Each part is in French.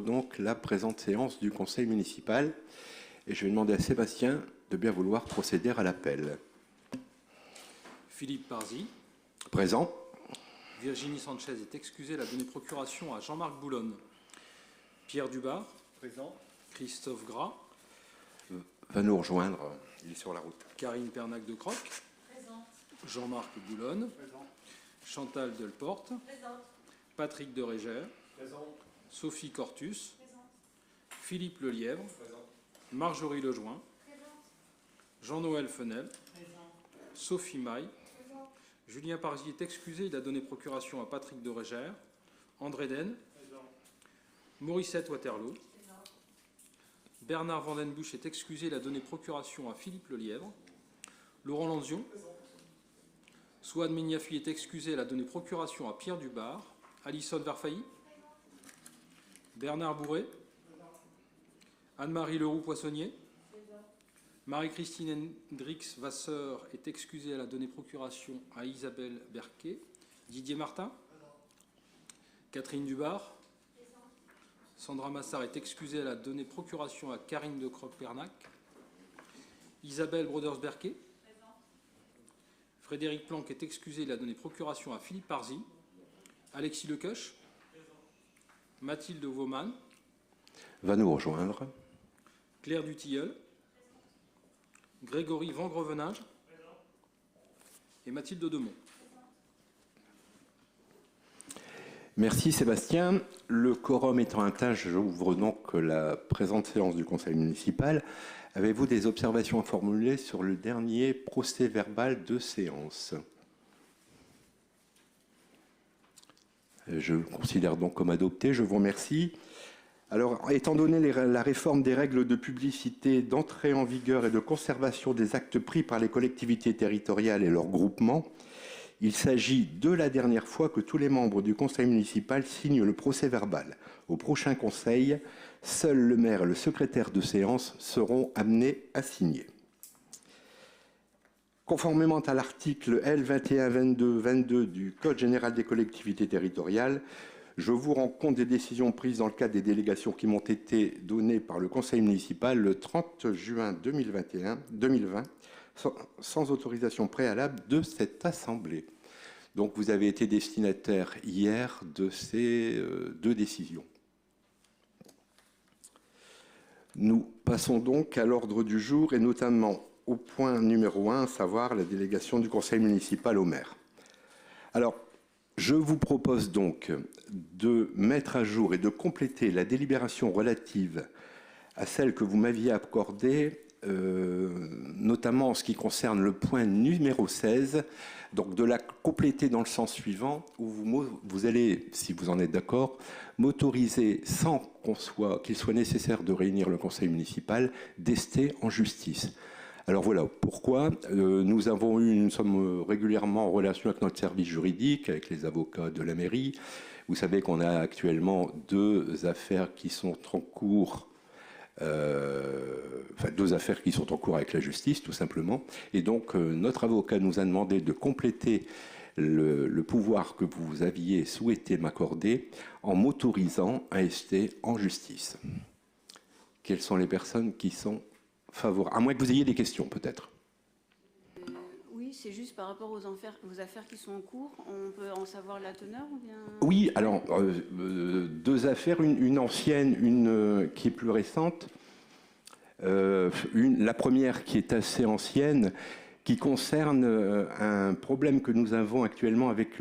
Donc la présente séance du conseil municipal et je vais demander à Sébastien de bien vouloir procéder à l'appel. Philippe Parzi. Présent. Virginie Sanchez est excusée. Elle a donné procuration à Jean-Marc Boulonne. Pierre Dubar. Présent. Christophe Gras. Va nous rejoindre, il est sur la route. Karine Pernac de Croc. Présente. Jean-Marc Boulonne. Présent. Chantal Delporte. Présente. Patrick de Régère. Présent. Sophie Cortus. Présente. Philippe Lelièvre. Présent. Marjorie Lejoin. Présente. Jean-Noël Fenel. Présente. Sophie Maille. Présente. Julien Parzi est excusé. Il a donné procuration à Patrick de Régère. André Den. Présent. Mauricette Waterloo. Présente. Bernard Vandenbusch est excusé. Il a donné procuration à Philippe Lelièvre. Laurent Lanzion. Souad Mignafi est excusé. Elle a donné procuration à Pierre Dubar. Alison Verfailly. Bernard Bourré. Anne-Marie Leroux-Poissonnier. Marie-Christine Hendrix Vasseur est excusée. Elle a donné procuration à Isabelle Berquet. Didier Martin. Catherine Dubar. Sandra Massard est excusée. Elle a donné procuration à Karine de Croc-Pernac. Isabelle Broders-Berquet. Frédéric Planck est excusé. Il a donné procuration à Philippe Parzi. Alexis Lecoeuf. Mathilde Vauman. Va nous rejoindre. Claire Dutilleul. Grégory Van Grevenage. Et Mathilde Demont. Merci Sébastien. Le quorum étant atteint, j'ouvre donc la présente séance du conseil municipal. Avez-vous des observations à formuler sur le dernier procès-verbal de séance? Je le considère donc comme adopté. Je vous remercie. Alors, étant donné la réforme des règles de publicité, d'entrée en vigueur et de conservation des actes pris par les collectivités territoriales et leurs groupements, il s'agit de la dernière fois que tous les membres du conseil municipal signent le procès-verbal. Au prochain conseil, seuls le maire et le secrétaire de séance seront amenés à signer. Conformément à l'article L2122-22 du Code général des collectivités territoriales, je vous rends compte des décisions prises dans le cadre des délégations qui m'ont été données par le conseil municipal le 30 juin 2020, sans autorisation préalable de cette assemblée. Donc vous avez été destinataire hier de ces deux décisions. Nous passons donc à l'ordre du jour et notamment au point numéro 1, à savoir la délégation du conseil municipal au maire. Alors, je vous propose donc de mettre à jour et de compléter la délibération relative à celle que vous m'aviez accordée, notamment en ce qui concerne le point numéro 16, donc de la compléter dans le sens suivant, où vous allez, si vous en êtes d'accord, m'autoriser, sans qu'il soit nécessaire de réunir le conseil municipal, d'ester en justice. Alors voilà pourquoi nous sommes régulièrement en relation avec notre service juridique, avec les avocats de la mairie. Vous savez qu'on a actuellement deux affaires qui sont en cours, deux affaires qui sont en cours avec la justice, tout simplement. Et donc notre avocat nous a demandé de compléter le pouvoir que vous aviez souhaité m'accorder en m'autorisant à ester en justice. Quelles sont les personnes qui sont favorables? À moins que vous ayez des questions, peut-être. Oui, c'est juste par rapport aux affaires qui sont en cours. On peut en savoir la teneur ou bien... Oui, alors, deux affaires, une ancienne, une qui est plus récente. La première qui est assez ancienne, qui concerne un problème que nous avons actuellement avec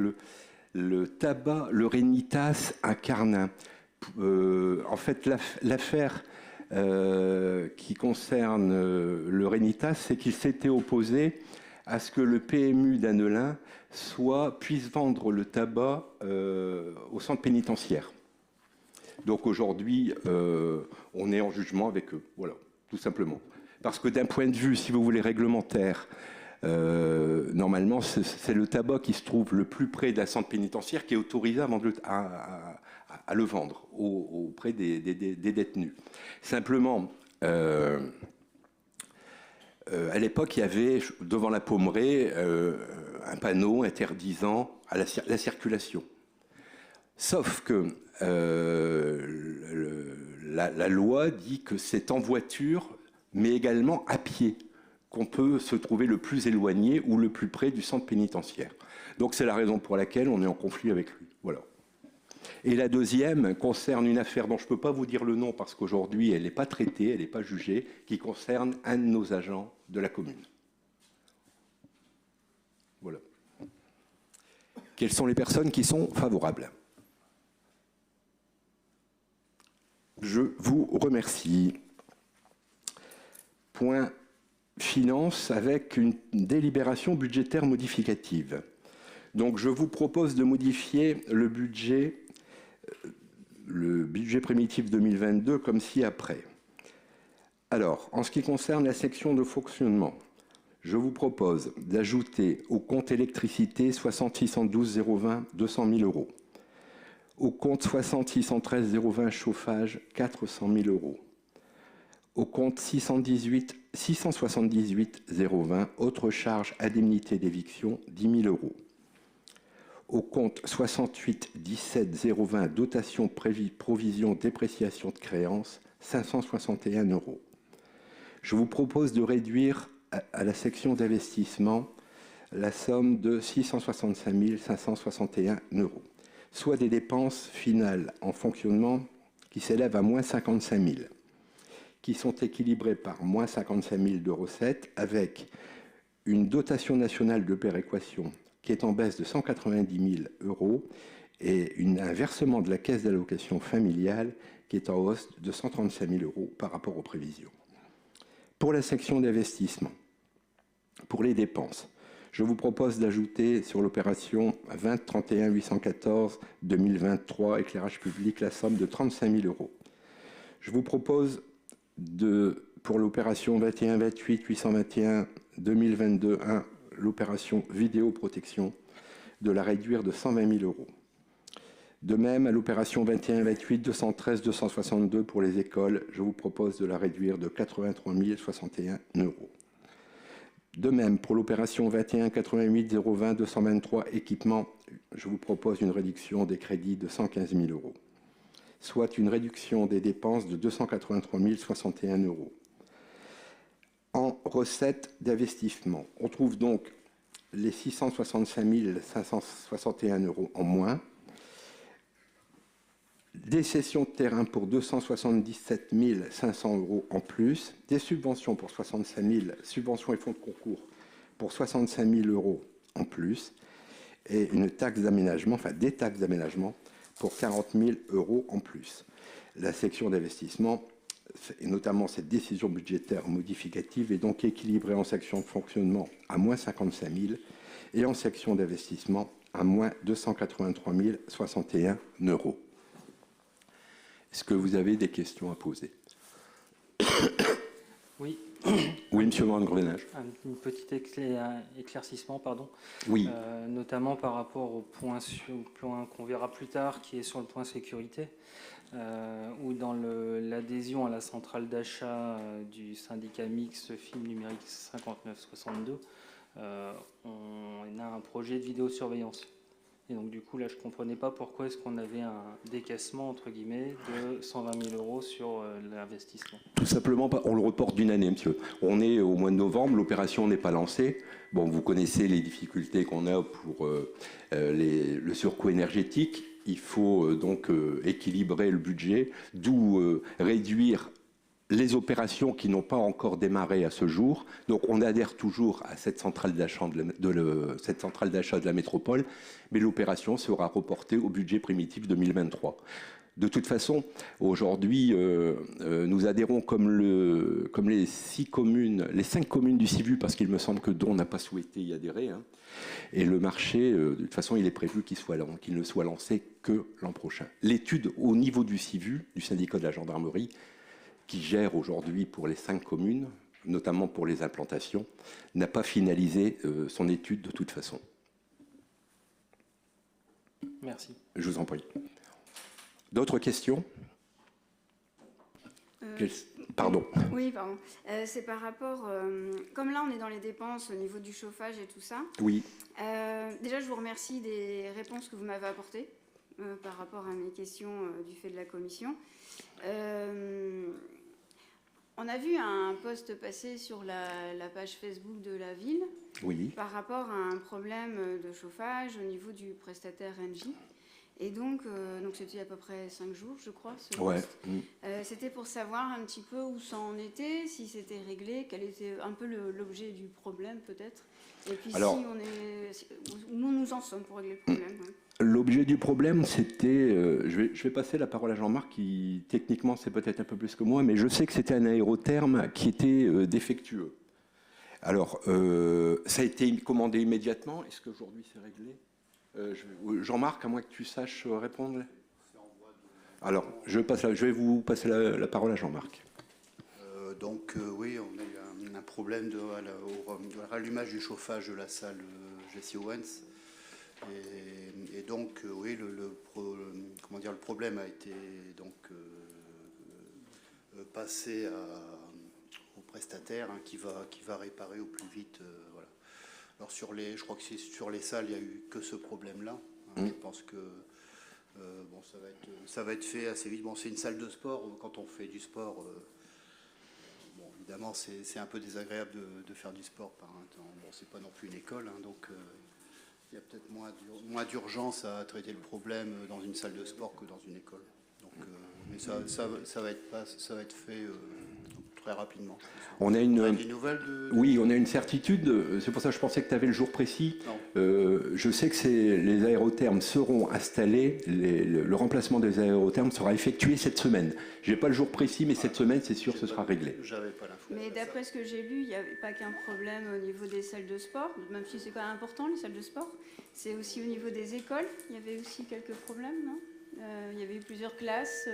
le tabac, le Rénitas à Carnin. En fait, l'affaire qui concerne le Rénitas, c'est qu'il s'était opposé à ce que le PMU d'Annelin puisse vendre le tabac au centre pénitentiaire. Donc aujourd'hui, on est en jugement avec eux, voilà, tout simplement. Parce que d'un point de vue, si vous voulez, réglementaire, normalement, c'est le tabac qui se trouve le plus près d'un centre pénitentiaire qui est autorisé à le vendre auprès des détenus. Simplement, à l'époque, il y avait devant la Pommerée un panneau interdisant la circulation. Sauf que la loi dit que c'est en voiture, mais également à pied, qu'on peut se trouver le plus éloigné ou le plus près du centre pénitentiaire. Donc c'est la raison pour laquelle on est en conflit avec lui. Voilà. Et la deuxième concerne une affaire dont je ne peux pas vous dire le nom parce qu'aujourd'hui elle n'est pas traitée, elle n'est pas jugée, qui concerne un de nos agents de la commune. Voilà. Quelles sont les personnes qui sont favorables ? Je vous remercie. Point finance avec une délibération budgétaire modificative. Donc je vous propose de modifier le budget primitif 2022 comme ci-après. Alors, en ce qui concerne la section de fonctionnement, je vous propose d'ajouter au compte électricité 60 612 020 200 000 euros. Au compte 60 613 020 chauffage, 400 000 euros. Au compte 678 020 autres charges indemnité d'éviction, 10 000 euros. Au compte 68 17 020 dotation provision dépréciation de créances, 561 euros. Je vous propose de réduire à la section d'investissement la somme de 665 561 euros, soit des dépenses finales en fonctionnement qui s'élèvent à moins 55 000, qui sont équilibrées par moins 55 000 de recettes, avec une dotation nationale de péréquation qui est en baisse de 190 000 euros et un versement de la caisse d'allocation familiale qui est en hausse de 135 000 euros par rapport aux prévisions. Pour la section d'investissement, pour les dépenses, je vous propose d'ajouter sur l'opération 20 31 814 2023 éclairage public la somme de 35 000 euros. Je vous propose pour l'opération 21 28 821 2022 1 l'opération vidéoprotection de la réduire de 120 000 euros. De même, à l'opération 21 28 213 262 pour les écoles, je vous propose de la réduire de 83 061 euros. De même, pour l'opération 21 88 020 223 équipements, je vous propose une réduction des crédits de 115 000 euros, soit une réduction des dépenses de 283 061 euros. En recettes d'investissement, on trouve donc les 665 561 euros en moins, des cessions de terrain pour 277 500 euros en plus, des subventions pour 65 000, subventions et fonds de concours pour 65 000 euros en plus, et une taxe d'aménagement, enfin des taxes d'aménagement pour 40 000 euros en plus. La section d'investissement, et notamment cette décision budgétaire modificative, est donc équilibrée en section de fonctionnement à moins 55 000 et en section d'investissement à moins 283 061 euros. Est-ce que vous avez des questions à poser ? Oui. Oui, monsieur Van Grenage. Un petit éclaircissement, pardon. Oui. Notamment par rapport au point qu'on verra plus tard, qui est sur le point sécurité, où dans l'adhésion à la centrale d'achat du syndicat mixte film numérique 5962, on a un projet de vidéosurveillance. Et donc du coup, là, je ne comprenais pas pourquoi est-ce qu'on avait un décaissement, entre guillemets, de 120 000 euros sur l'investissement. Tout simplement, on le reporte d'une année, monsieur. On est au mois de novembre, l'opération n'est pas lancée. Bon, vous connaissez les difficultés qu'on a pour le surcoût énergétique. Il faut donc équilibrer le budget, d'où réduire les opérations qui n'ont pas encore démarré à ce jour. Donc on adhère toujours à cette centrale d'achat de la métropole, mais l'opération sera reportée au budget primitif 2023. De toute façon, aujourd'hui, nous adhérons comme les 5 communes du CIVU, parce qu'il me semble que Don n'a pas souhaité y adhérer. Hein. Et le marché, de toute façon, il est prévu qu'il ne soit lancé que l'an prochain. L'étude au niveau du CIVU, du syndicat de la gendarmerie, qui gère aujourd'hui pour les 5 communes, notamment pour les implantations, n'a pas finalisé son étude de toute façon. Merci. Je vous en prie. D'autres questions ? Pardon. Oui, pardon. C'est par rapport... comme là, on est dans les dépenses au niveau du chauffage et tout ça. Oui. Déjà, je vous remercie des réponses que vous m'avez apportées. par rapport à mes questions du fait de la commission. On a vu un post passer sur la page Facebook de la ville Oui. par rapport à un problème de chauffage au niveau du prestataire Engie. Et donc c'était il y a à peu près 5 jours, je crois, ce Ouais. post. C'était pour savoir un petit peu où ça en était, si c'était réglé, quel était un peu l'objet du problème peut-être. Et puis Alors, où nous en sommes pour régler le problème. Ouais. L'objet du problème, c'était... je vais passer la parole à Jean-Marc, qui techniquement c'est peut-être un peu plus que moi, mais je sais que c'était un aérotherme qui était défectueux. Alors, ça a été commandé immédiatement. Est-ce qu'aujourd'hui c'est réglé? Jean-Marc, à moins que tu saches répondre. Alors, je vais vous passer la parole à Jean-Marc. Oui, on a eu un problème de rallumage du chauffage de la salle Jesse Owens. Et donc, oui, le problème a été donc passé au prestataire qui va réparer au plus vite. Voilà. Alors je crois que sur les salles, il n'y a eu que ce problème-là. Je pense que ça va être fait assez vite. Bon, c'est une salle de sport. Quand on fait du sport, évidemment, c'est un peu désagréable de faire du sport par un temps. Bon, c'est pas non plus une école, donc il y a peut-être moins d'urgence à traiter le problème dans une salle de sport que dans une école. Donc, mais ça va être fait très rapidement. On a des nouvelles Oui, on a une certitude. C'est pour ça que je pensais que tu avais le jour précis. Je sais que les aérothermes seront installés. Le remplacement des aérothermes sera effectué cette semaine. Je n'ai pas le jour précis, mais cette semaine, c'est sûr, ce sera réglé. J'avais pas l'info. Mais d'après ce que j'ai lu, il n'y avait pas qu'un problème au niveau des salles de sport, même si c'est quand même important, les salles de sport. C'est aussi au niveau des écoles. Il y avait aussi quelques problèmes, non? Il y avait eu plusieurs classes.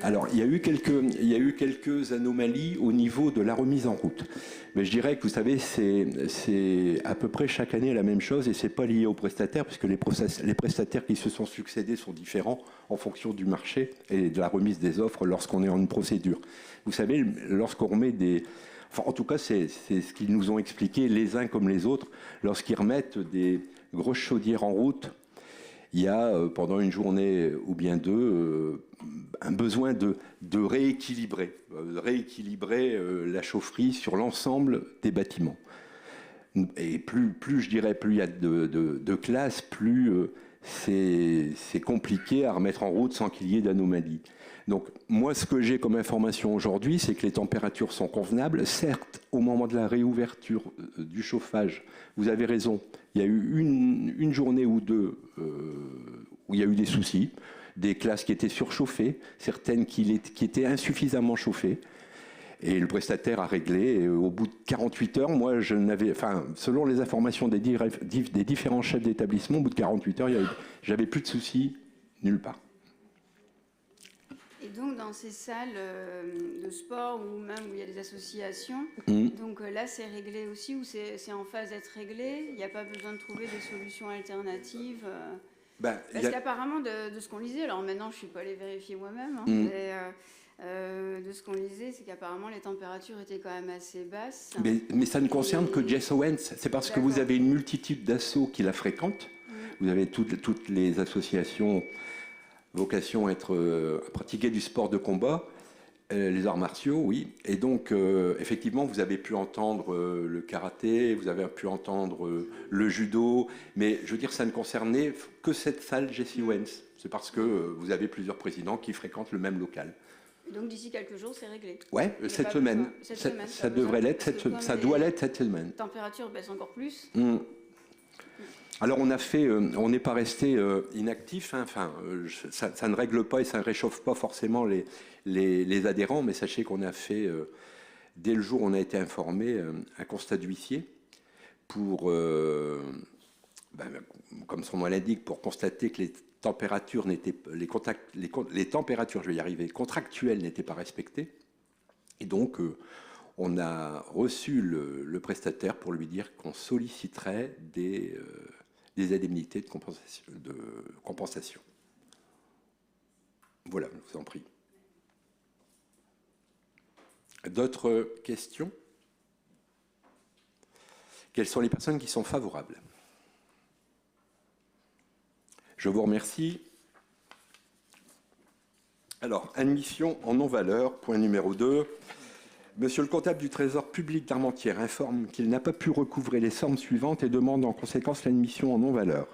Alors, il y a eu quelques anomalies au niveau de la remise en route. Mais je dirais que, vous savez, c'est à peu près chaque année la même chose et ce n'est pas lié aux prestataires, puisque les prestataires qui se sont succédés sont différents en fonction du marché et de la remise des offres lorsqu'on est en une procédure. Vous savez, lorsqu'on remet des... Enfin, en tout cas, c'est ce qu'ils nous ont expliqué, les uns comme les autres, lorsqu'ils remettent des grosses chaudières en route, il y a, pendant une journée ou bien deux, un besoin de rééquilibrer la chaufferie sur l'ensemble des bâtiments. Et plus je dirais, plus il y a de classes, plus c'est compliqué à remettre en route sans qu'il y ait d'anomalies. Donc, moi, ce que j'ai comme information aujourd'hui, c'est que les températures sont convenables. Certes, au moment de la réouverture du chauffage, vous avez raison, il y a eu une journée ou deux où il y a eu des soucis, des classes qui étaient surchauffées, certaines qui étaient insuffisamment chauffées. Et le prestataire a réglé. Et au bout de 48 heures, moi, selon les informations des différents chefs d'établissement, au bout de 48 heures, j'avais plus de soucis nulle part. Et donc, dans ces salles de sport ou même où il y a des associations, donc là, c'est réglé aussi ou c'est en phase d'être réglé? Il n'y a pas besoin de trouver des solutions alternatives Parce qu'apparemment, de ce qu'on lisait, alors maintenant, je ne suis pas allée vérifier moi-même, mais de ce qu'on lisait, c'est qu'apparemment, les températures étaient quand même assez basses. Mais ça ne concerne que Jesse Owens. C'est parce que vous avez une multitude d'assauts qui la fréquentent. Vous avez toutes les associations vocation à pratiquer du sport de combat, les arts martiaux, oui. Et donc, effectivement, vous avez pu entendre le karaté, vous avez pu entendre le judo, mais je veux dire, ça ne concernait que cette salle Jesse Owens. C'est parce que vous avez plusieurs présidents qui fréquentent le même local. Donc, d'ici quelques jours, c'est réglé? Ouais, cette semaine. Ça devrait l'être, ça doit l'être cette semaine. La température baisse encore plus. Alors on n'est pas resté inactif, ça ne règle pas et ça ne réchauffe pas forcément les adhérents, mais sachez qu'on a fait, dès le jour où on a été informé, un constat d'huissier pour, comme son nom l'indique, pour constater que les températures contractuelles n'étaient pas respectées. Et donc, on a reçu le prestataire pour lui dire qu'on solliciterait des indemnités de compensation. Voilà, je vous en prie. D'autres questions? Quelles sont les personnes qui sont favorables? Je vous remercie. Alors, admission en non-valeur, point numéro 2. Monsieur le comptable du Trésor public d'Armentières informe qu'il n'a pas pu recouvrer les sommes suivantes et demande en conséquence l'admission en non-valeur.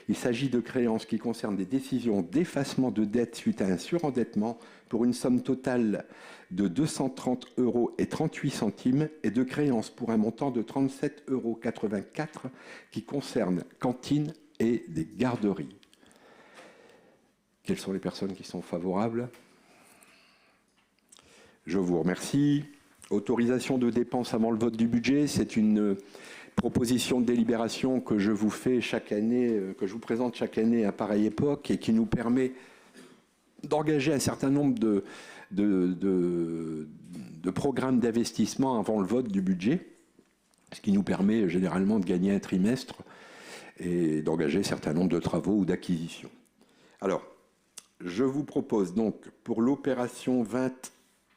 Il s'agit de créances qui concernent des décisions d'effacement de dette suite à un surendettement pour une somme totale de 230,38 € et de créances pour un montant de 37,84 € qui concernent cantines et des garderies. Quelles sont les personnes qui sont favorables? Je vous remercie. Autorisation de dépenses avant le vote du budget, c'est une proposition de délibération que je vous fais chaque année, que je vous présente chaque année à pareille époque et qui nous permet d'engager un certain nombre de programmes d'investissement avant le vote du budget, ce qui nous permet généralement de gagner un trimestre et d'engager un certain nombre de travaux ou d'acquisitions. Alors, je vous propose donc pour l'opération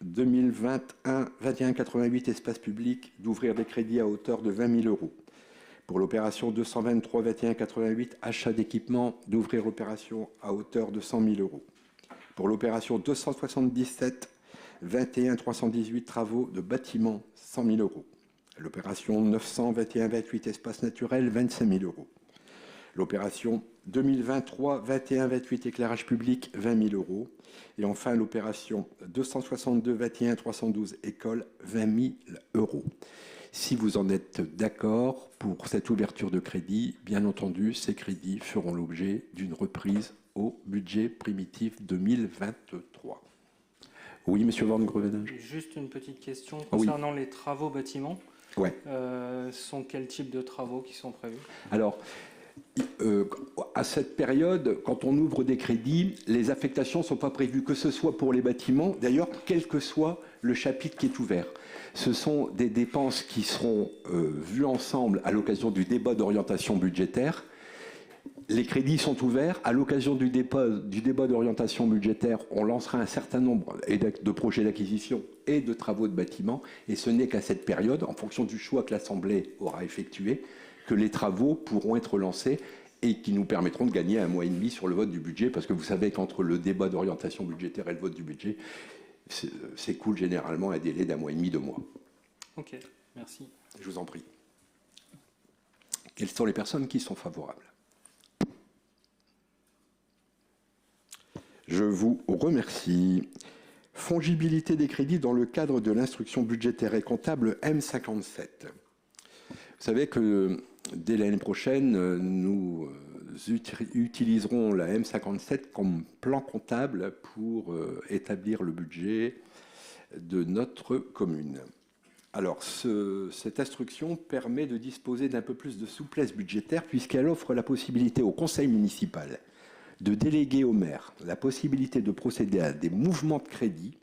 2021-88 espace public d'ouvrir des crédits à hauteur de 20 000 €. Pour l'opération 223-21-88 achat d'équipement d'ouvrir l'opération à hauteur de 100 000 €. Pour l'opération 277-21-318 travaux de bâtiments 100 000 €. L'opération 921-28 espace naturel 25 000 €. L'opération 2023-21-28 éclairage public 20 000 €. Et enfin l'opération 262-21-312 école 20 000 €. Si vous en êtes d'accord pour cette ouverture de crédit, bien entendu, ces crédits feront l'objet d'une reprise au budget primitif 2023. Oui, monsieur Van Grevenage. Juste une petite question concernant les travaux bâtiments. Ouais. Sont quel type de travaux qui sont prévus? Alors, à cette période, quand on ouvre des crédits, les affectations ne sont pas prévues, que ce soit pour les bâtiments, d'ailleurs, quel que soit le chapitre qui est ouvert. Ce sont des dépenses qui seront vues ensemble à l'occasion du débat d'orientation budgétaire. Les crédits sont ouverts. À l'occasion du débat d'orientation budgétaire, on lancera un certain nombre de projets d'acquisition et de travaux de bâtiments. Et ce n'est qu'à cette période, en fonction du choix que l'Assemblée aura effectué, que les travaux pourront être lancés et qui nous permettront de gagner 1 mois et demi sur le vote du budget, parce que vous savez qu'entre le débat d'orientation budgétaire et le vote du budget, s'écoule généralement un délai d'1 mois et demi, 2 mois. Ok, merci. Je vous en prie. Quelles sont les personnes qui sont favorables? Je vous remercie. Fongibilité des crédits dans le cadre de l'instruction budgétaire et comptable M57. Vous savez que dès l'année prochaine, nous utiliserons la M57 comme plan comptable pour établir le budget de notre commune. Alors, cette instruction permet de disposer d'un peu plus de souplesse budgétaire puisqu'elle offre la possibilité au conseil municipal de déléguer au maire la possibilité de procéder à des mouvements de crédit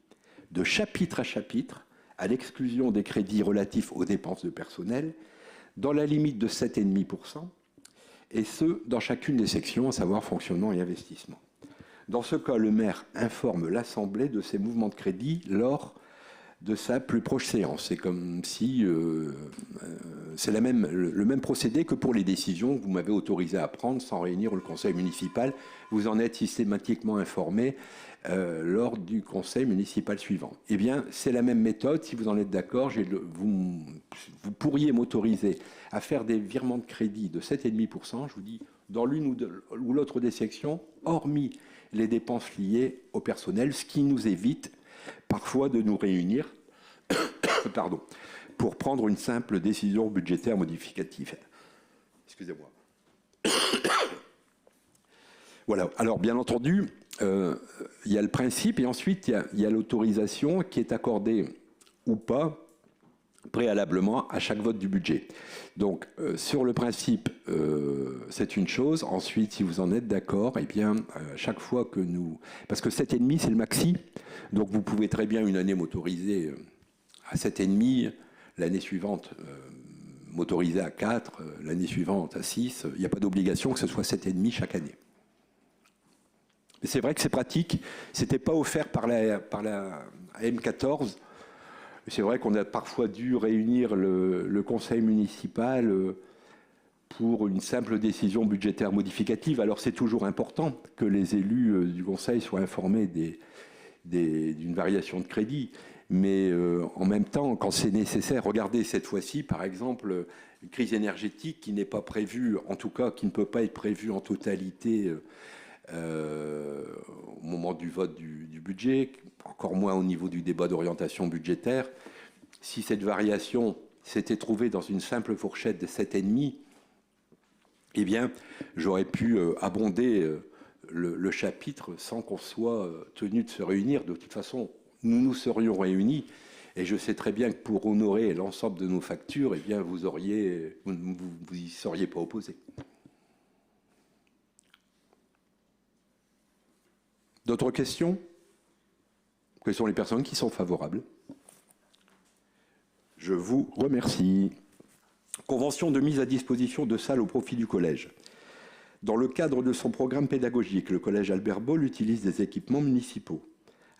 de chapitre à chapitre, à l'exclusion des crédits relatifs aux dépenses de personnel, dans la limite de 7,5%, et ce, dans chacune des sections, à savoir fonctionnement et investissement. Dans ce cas, le maire informe l'Assemblée de ces mouvements de crédit lors de sa plus proche séance. C'est comme si c'est le même procédé que pour les décisions que vous m'avez autorisé à prendre sans réunir le conseil municipal. Vous en êtes systématiquement informé lors du conseil municipal suivant. Eh bien, c'est la même méthode. Si vous en êtes d'accord, vous pourriez m'autoriser à faire des virements de crédit de 7,5%, je vous dis, dans l'une ou l'autre des sections, hormis les dépenses liées au personnel, ce qui nous évite parfois de nous réunir pour prendre une simple décision budgétaire modificative. Excusez-moi. Voilà. Alors, bien entendu, il y a le principe et ensuite il y a l'autorisation qui est accordée ou pas préalablement à chaque vote du budget. Donc, sur le principe, c'est une chose. Ensuite, si vous en êtes d'accord, eh bien, chaque fois que nous... Parce que 7,5, c'est le maxi. Donc, vous pouvez très bien une année m'autoriser à 7,5, l'année suivante m'autoriser à 4, l'année suivante à 6. Il n'y a pas d'obligation que ce soit 7,5 chaque année. Mais c'est vrai que c'est pratique. Ce n'était pas offert par la M14. C'est vrai qu'on a parfois dû réunir le conseil municipal pour une simple décision budgétaire modificative. Alors c'est toujours important que les élus du conseil soient informés d'une variation de crédit. Mais en même temps, quand c'est nécessaire, regardez cette fois-ci, par exemple, une crise énergétique qui n'est pas prévue, en tout cas qui ne peut pas être prévue en totalité au moment du vote du budget, encore moins au niveau du débat d'orientation budgétaire. Si cette variation s'était trouvée dans une simple fourchette de 7,5, eh bien, j'aurais pu abonder le chapitre sans qu'on soit tenu de se réunir. De toute façon, nous nous serions réunis et je sais très bien que pour honorer l'ensemble de nos factures, eh bien, vous y seriez pas opposé. D'autres questions? Quelles sont les personnes qui sont favorables? Je vous remercie. Convention de mise à disposition de salles au profit du collège. Dans le cadre de son programme pédagogique, le collège Albert Boll utilise des équipements municipaux.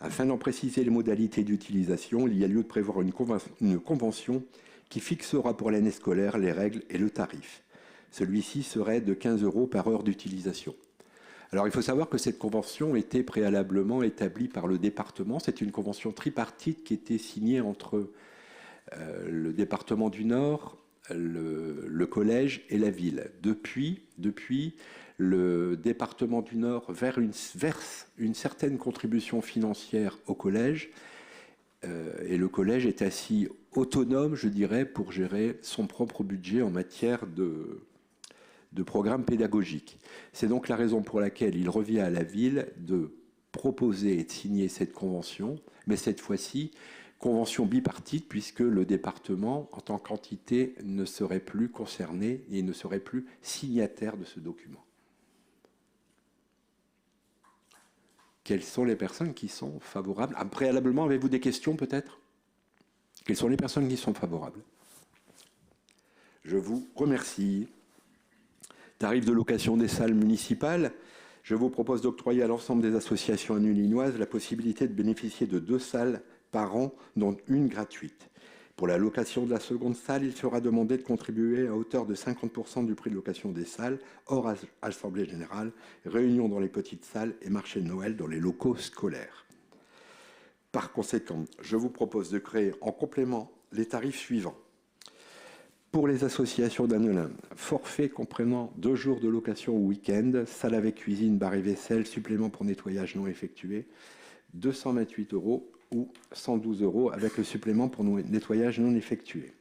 Afin d'en préciser les modalités d'utilisation, il y a lieu de prévoir une convention qui fixera pour l'année scolaire les règles et le tarif. Celui-ci serait de 15 € par heure d'utilisation. Alors il faut savoir que cette convention était préalablement établie par le département. C'est une convention tripartite qui était signée entre le département du Nord, le collège et la ville. Depuis, le département du Nord verse une certaine contribution financière au collège et le collège est ainsi autonome, je dirais, pour gérer son propre budget en matière de programme pédagogique. C'est donc la raison pour laquelle il revient à la ville de proposer et de signer cette convention, mais cette fois-ci, convention bipartite, puisque le département, en tant qu'entité, ne serait plus concerné et ne serait plus signataire de ce document. Quelles sont les personnes qui sont favorables? Préalablement, avez-vous des questions peut-être? Quelles sont les personnes qui sont favorables? Je vous remercie. Tarif de location des salles municipales. Je vous propose d'octroyer à l'ensemble des associations annulinoises la possibilité de bénéficier de 2 salles par an, dont une gratuite. Pour la location de la seconde salle, il sera demandé de contribuer à hauteur de 50% du prix de location des salles, hors assemblée générale, réunion dans les petites salles et marché de Noël dans les locaux scolaires. Par conséquent, je vous propose de créer en complément les tarifs suivants. Pour les associations d'Annelin, forfait comprenant 2 jours de location au week-end, salle avec cuisine, bar et vaisselle, supplément pour nettoyage non effectué, 228 € ou 112 € avec le supplément pour nettoyage non effectué.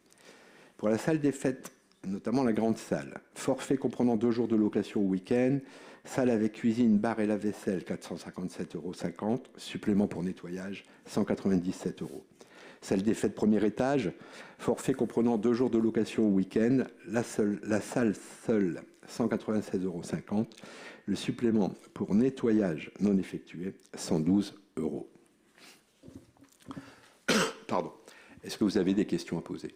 Pour la salle des fêtes, notamment la grande salle, forfait comprenant 2 jours de location au week-end, salle avec cuisine, bar et lave-vaisselle, 457,50 €, supplément pour nettoyage, 197 €. Salle des fêtes premier étage, forfait comprenant 2 jours de location au week-end, la salle seule, 196,50 €, le supplément pour nettoyage non effectué, 112 €. Pardon. Est-ce que vous avez des questions à poser?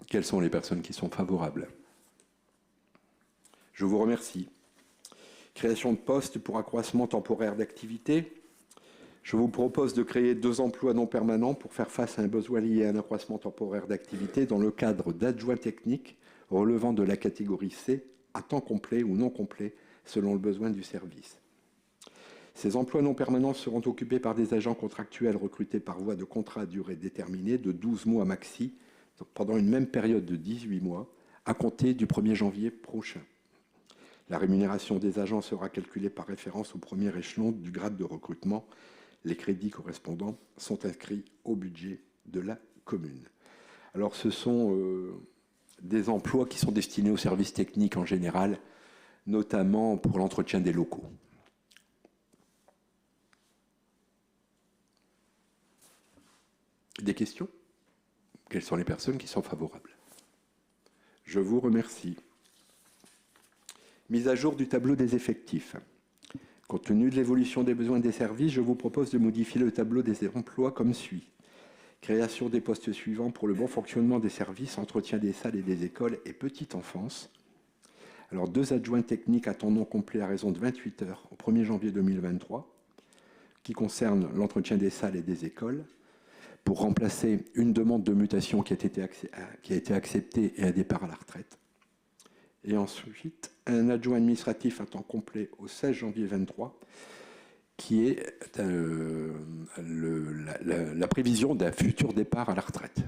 Quelles sont les personnes qui sont favorables? Je vous remercie. Création de postes pour accroissement temporaire d'activité. Je vous propose de créer 2 emplois non permanents pour faire face à un besoin lié à un accroissement temporaire d'activité dans le cadre d'adjoints techniques relevant de la catégorie C, à temps complet ou non complet, selon le besoin du service. Ces emplois non permanents seront occupés par des agents contractuels recrutés par voie de contrat à durée déterminée de 12 mois maxi, pendant une même période de 18 mois, à compter du 1er janvier prochain. La rémunération des agents sera calculée par référence au premier échelon du grade de recrutement. Les crédits correspondants sont inscrits au budget de la commune. Alors ce sont des emplois qui sont destinés aux services techniques en général, notamment pour l'entretien des locaux. Des questions? Quelles sont les personnes qui sont favorables? Je vous remercie. Mise à jour du tableau des effectifs. Compte tenu de l'évolution des besoins des services, je vous propose de modifier le tableau des emplois comme suit. Création des postes suivants pour le bon fonctionnement des services, entretien des salles et des écoles et petite enfance. Alors 2 adjoints techniques à temps non complet à raison de 28 heures au 1er janvier 2023, qui concernent l'entretien des salles et des écoles, pour remplacer une demande de mutation qui a été acceptée et un départ à la retraite. Et ensuite, un adjoint administratif à temps complet au 16 janvier 2023, qui est la prévision d'un futur départ à la retraite.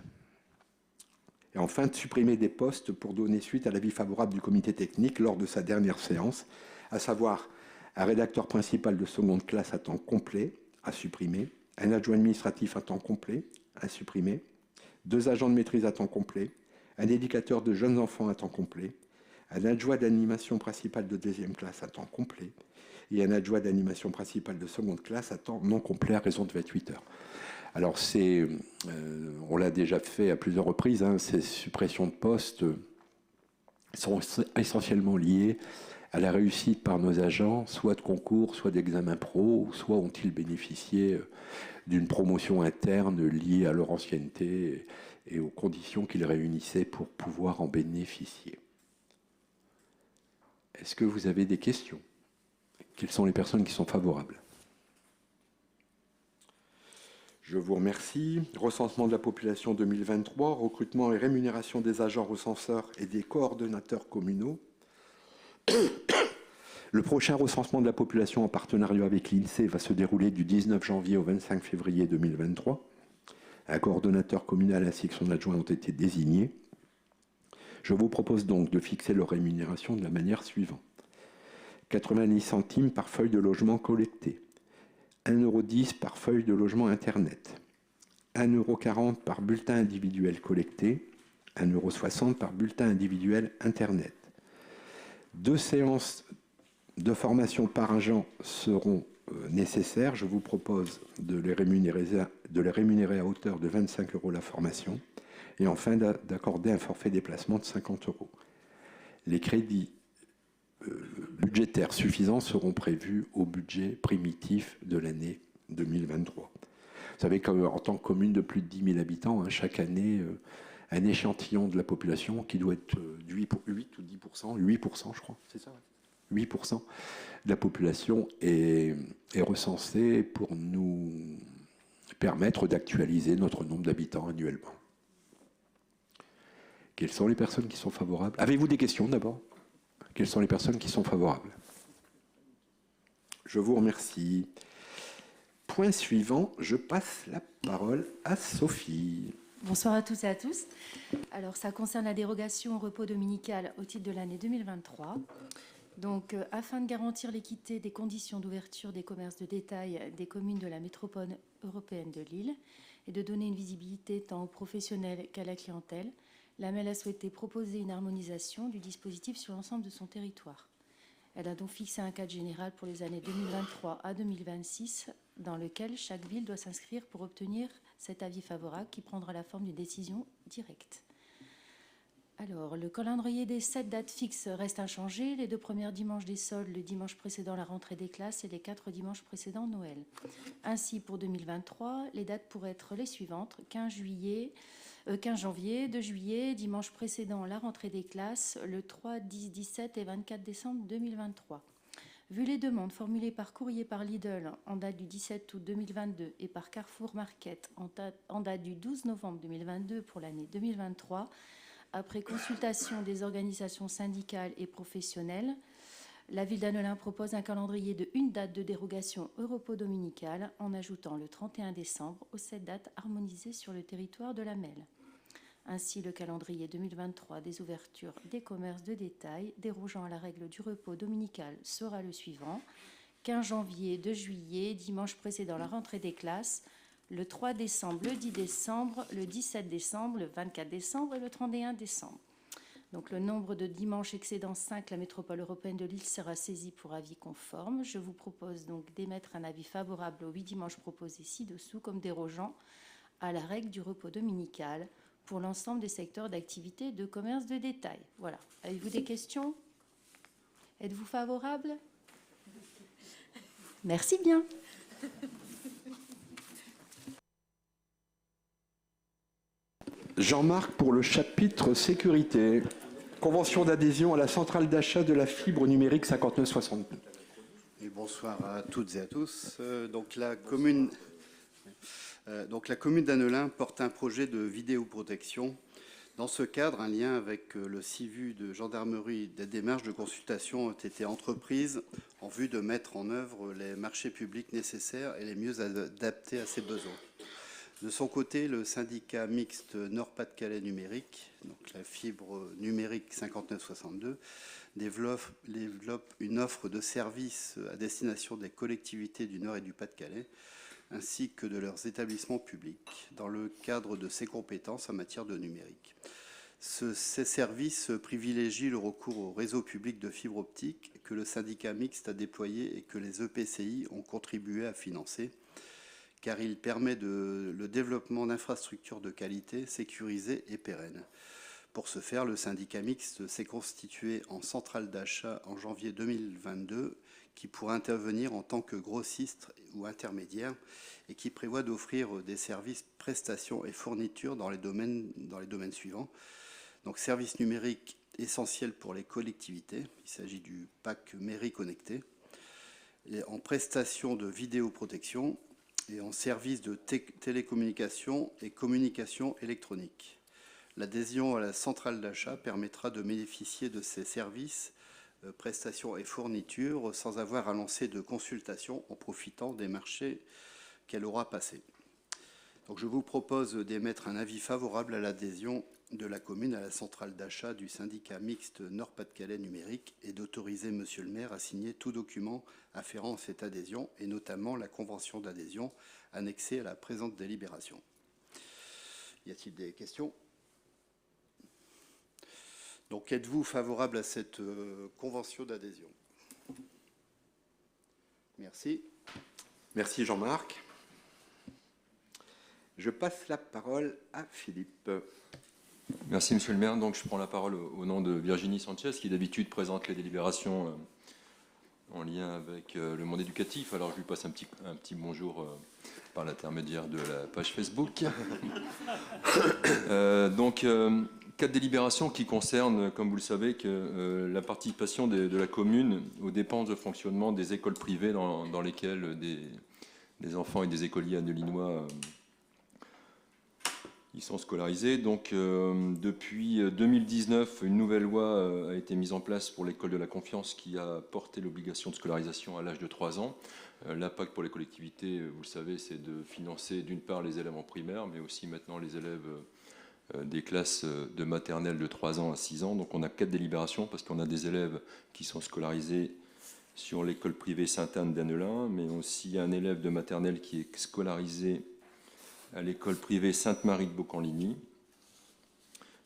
Et enfin, de supprimer des postes pour donner suite à l'avis favorable du comité technique lors de sa dernière séance, à savoir un rédacteur principal de seconde classe à temps complet, à supprimer, un adjoint administratif à temps complet, à supprimer, 2 agents de maîtrise à temps complet, un éducateur de jeunes enfants à temps complet, un adjoint d'animation principale de deuxième classe à temps complet et un adjoint d'animation principale de seconde classe à temps non complet à raison de 28 heures. Alors, on l'a déjà fait à plusieurs reprises, hein, ces suppressions de postes sont essentiellement liées à la réussite par nos agents, soit de concours, soit d'examen pro, soit ont-ils bénéficié d'une promotion interne liée à leur ancienneté et aux conditions qu'ils réunissaient pour pouvoir en bénéficier. Est-ce que vous avez des questions? Quelles sont les personnes qui sont favorables? Je vous remercie. Recensement de la population 2023, recrutement et rémunération des agents recenseurs et des coordonnateurs communaux. Le prochain recensement de la population en partenariat avec l'INSEE va se dérouler du 19 janvier au 25 février 2023. Un coordonnateur communal ainsi que son adjoint ont été désignés. Je vous propose donc de fixer leur rémunération de la manière suivante. 90 centimes par feuille de logement collectée. 1,10 € par feuille de logement Internet. 1,40 € par bulletin individuel collecté. 1,60 € par bulletin individuel Internet. 2 séances de formation par agent seront nécessaires. Je vous propose de les rémunérer à hauteur de 25 € la formation. Et enfin, d'accorder un forfait déplacement de 50 €. Les crédits budgétaires suffisants seront prévus au budget primitif de l'année 2023. Vous savez qu'en tant que commune de plus de 10 000 habitants, hein, chaque année, un échantillon de la population qui doit être de 8 ou 10%, 8% je crois, c'est ça, 8% de la population est recensée pour nous permettre d'actualiser notre nombre d'habitants annuellement. Quelles sont les personnes qui sont favorables? Avez-vous des questions d'abord? Quelles sont les personnes qui sont favorables? Je vous remercie. Point suivant, je passe la parole à Sophie. Bonsoir à tous et à tous. Alors, ça concerne la dérogation au repos dominical au titre de l'année 2023. Donc, afin de garantir l'équité des conditions d'ouverture des commerces de détail des communes de la métropole européenne de Lille et de donner une visibilité tant aux professionnels qu'à la clientèle, la MEL a souhaité proposer une harmonisation du dispositif sur l'ensemble de son territoire. Elle a donc fixé un cadre général pour les années 2023 à 2026, dans lequel chaque ville doit s'inscrire pour obtenir cet avis favorable qui prendra la forme d'une décision directe. Alors, le calendrier des 7 dates fixes reste inchangé. Les 2 premiers dimanches des soldes, le dimanche précédant la rentrée des classes et les 4 dimanches précédant Noël. Ainsi, pour 2023, les dates pourraient être les suivantes. 15 janvier, 2 juillet, dimanche précédent la rentrée des classes, le 3, 10, 17 et 24 décembre 2023. Vu les demandes formulées par courrier par Lidl en date du 17 août 2022 et par Carrefour Market en date du 12 novembre 2022 pour l'année 2023, après consultation des organisations syndicales et professionnelles, la ville d'Annelin propose un calendrier de une date de dérogation au repos dominical en ajoutant le 31 décembre aux 7 dates harmonisées sur le territoire de la MEL. Ainsi, le calendrier 2023 des ouvertures des commerces de détail dérogeant à la règle du repos dominical sera le suivant. 15 janvier, 2 juillet, dimanche précédant la rentrée des classes, le 3 décembre, le 10 décembre, le 17 décembre, le 24 décembre et le 31 décembre. Donc, le nombre de dimanches excédant 5, la métropole européenne de Lille sera saisie pour avis conforme. Je vous propose donc d'émettre un avis favorable aux 8 dimanches proposés ci-dessous comme dérogeant à la règle du repos dominical pour l'ensemble des secteurs d'activité de commerce de détail. Voilà. Avez-vous des questions? Êtes-vous favorable? Merci bien. Jean-Marc pour le chapitre sécurité. Convention d'adhésion à la centrale d'achat de la fibre numérique 5962. Et bonsoir à toutes et à tous. Donc la commune d'Annelin porte un projet de vidéoprotection Dans ce cadre, un lien avec le CIVU de gendarmerie, des démarches de consultation ont été entreprises en vue de mettre en œuvre les marchés publics nécessaires et les mieux adaptés à ces besoins. De son côté, le syndicat mixte Nord-Pas-de-Calais numérique, donc la fibre numérique 5962, développe une offre de services à destination des collectivités du Nord et du Pas-de-Calais, ainsi que de leurs établissements publics, dans le cadre de ses compétences en matière de numérique. Ces services privilégient le recours au réseau public de fibre optique que le syndicat mixte a déployé et que les EPCI ont contribué à financer, car il permet le développement d'infrastructures de qualité, sécurisées et pérennes. Pour ce faire, le syndicat mixte s'est constitué en centrale d'achat en janvier 2022, qui pourra intervenir en tant que grossiste ou intermédiaire et qui prévoit d'offrir des services, prestations et fournitures dans les domaines suivants. Donc, services numériques essentiels pour les collectivités, il s'agit du pack Mairie Connecté, et en prestations de vidéoprotection et en services de télécommunication et communication électronique. L'adhésion à la centrale d'achat permettra de bénéficier de ces services, prestations et fournitures sans avoir à lancer de consultation en profitant des marchés qu'elle aura passés. Donc je vous propose d'émettre un avis favorable à l'adhésion de la commune à la centrale d'achat du syndicat mixte Nord-Pas-de-Calais numérique et d'autoriser Monsieur le maire à signer tout document afférent à cette adhésion et notamment la convention d'adhésion annexée à la présente délibération. Y a-t-il des questions ? Donc êtes-vous favorable à cette convention d'adhésion ? Merci. Merci Jean-Marc. Je passe la parole à Philippe. Merci Monsieur le maire. Donc je prends la parole au nom de Virginie Sanchez qui d'habitude présente les délibérations en lien avec le monde éducatif. Alors je lui passe un petit bonjour par l'intermédiaire de la page Facebook. Donc 4 délibérations qui concernent, comme vous le savez, la participation de la commune aux dépenses de fonctionnement des écoles privées dans lesquelles des enfants et des écoliers adelinois ils sont scolarisés. Donc, depuis 2019, une nouvelle loi a été mise en place pour l'école de la confiance qui a porté l'obligation de scolarisation à l'âge de 3 ans. L'impact pour les collectivités, vous le savez, c'est de financer d'une part les élèves en primaire, mais aussi maintenant les élèves des classes de maternelle de 3 ans à 6 ans. Donc, on a 4 délibérations parce qu'on a des élèves qui sont scolarisés sur l'école privée Sainte-Anne d'Annelin, mais aussi un élève de maternelle qui est scolarisé à l'école privée Sainte-Marie de Beaucamp-Ligny.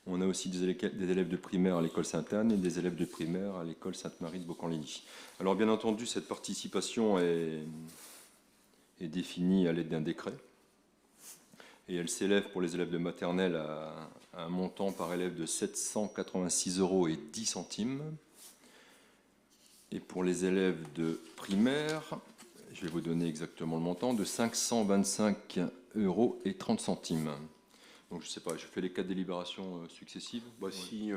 On a aussi des élèves de primaire à l'école Sainte-Anne et des élèves de primaire à l'école Sainte-Marie de Beaucamp-Ligny. Alors bien entendu, cette participation est définie à l'aide d'un décret. Et elle s'élève pour les élèves de maternelle à un montant par élève de 786,10 €. Et pour les élèves de primaire, je vais vous donner exactement le montant, de 525,30 €. Donc je ne sais pas, je fais les 4 délibérations successives. Bah, si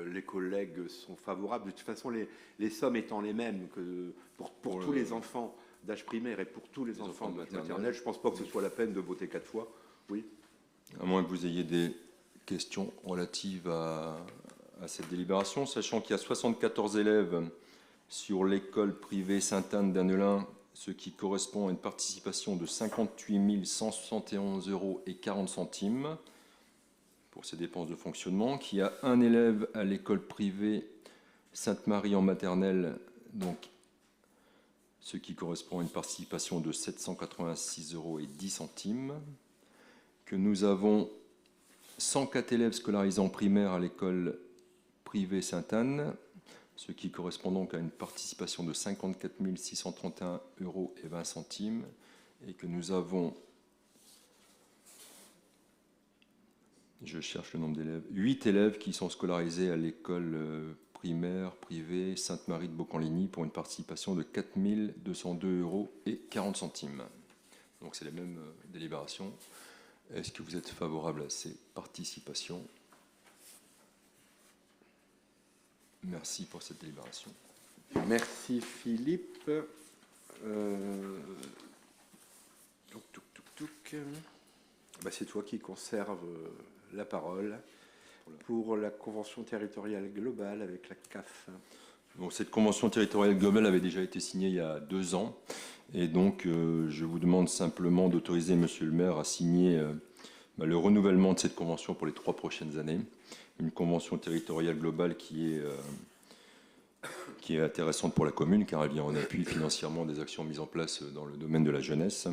les collègues sont favorables, de toute façon les sommes étant les mêmes que pour tous les enfants d'âge primaire et pour tous les enfants de maternelle, je ne pense pas que ce soit la peine de voter 4 fois. Oui. À moins que vous ayez des questions relatives à cette délibération, sachant qu'il y a 74 élèves sur l'école privée Sainte-Anne d'Annelin, ce qui correspond à une participation de 58 171,40 € pour ces dépenses de fonctionnement, qu'il y a un élève à l'école privée Sainte-Marie en maternelle, donc ce qui correspond à une participation de 786,10 €, que nous avons 104 élèves scolarisés en primaire à l'école privée Sainte-Anne, ce qui correspond donc à une participation de 54 631,20 €, et que nous avons, je cherche le nombre d'élèves, 8 élèves qui sont scolarisés à l'école primaire privée Sainte-Marie de Beaucamp-Ligny pour une participation de 4 202,40 €. Donc c'est les mêmes délibérations. Est-ce que vous êtes favorable à ces participations ? Merci pour cette délibération. Merci Philippe. Bah, c'est toi qui conserves la parole. pour la convention territoriale globale avec la CAF. Donc, cette convention territoriale globale avait déjà été signée il y a 2 ans. Et donc, je vous demande simplement d'autoriser Monsieur le maire à signer le renouvellement de cette convention pour les 3 prochaines années. Une convention territoriale globale qui est intéressante pour la commune, car elle vient en appui financièrement des actions mises en place dans le domaine de la jeunesse.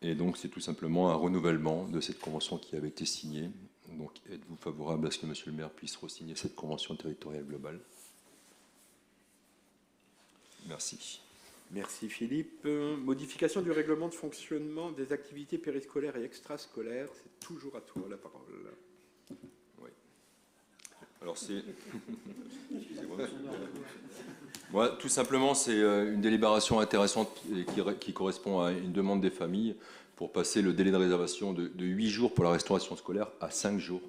Et donc, c'est tout simplement un renouvellement de cette convention qui avait été signée. Donc, êtes-vous favorable à ce que Monsieur le maire puisse re-signer cette convention territoriale globale? Merci. Merci Philippe. Modification du règlement de fonctionnement des activités périscolaires et extrascolaires. C'est toujours à toi la parole. Oui. Alors c'est... Excusez-moi. Moi, tout simplement, c'est une délibération intéressante et qui correspond à une demande des familles pour passer le délai de réservation de 8 jours pour la restauration scolaire à 5 jours.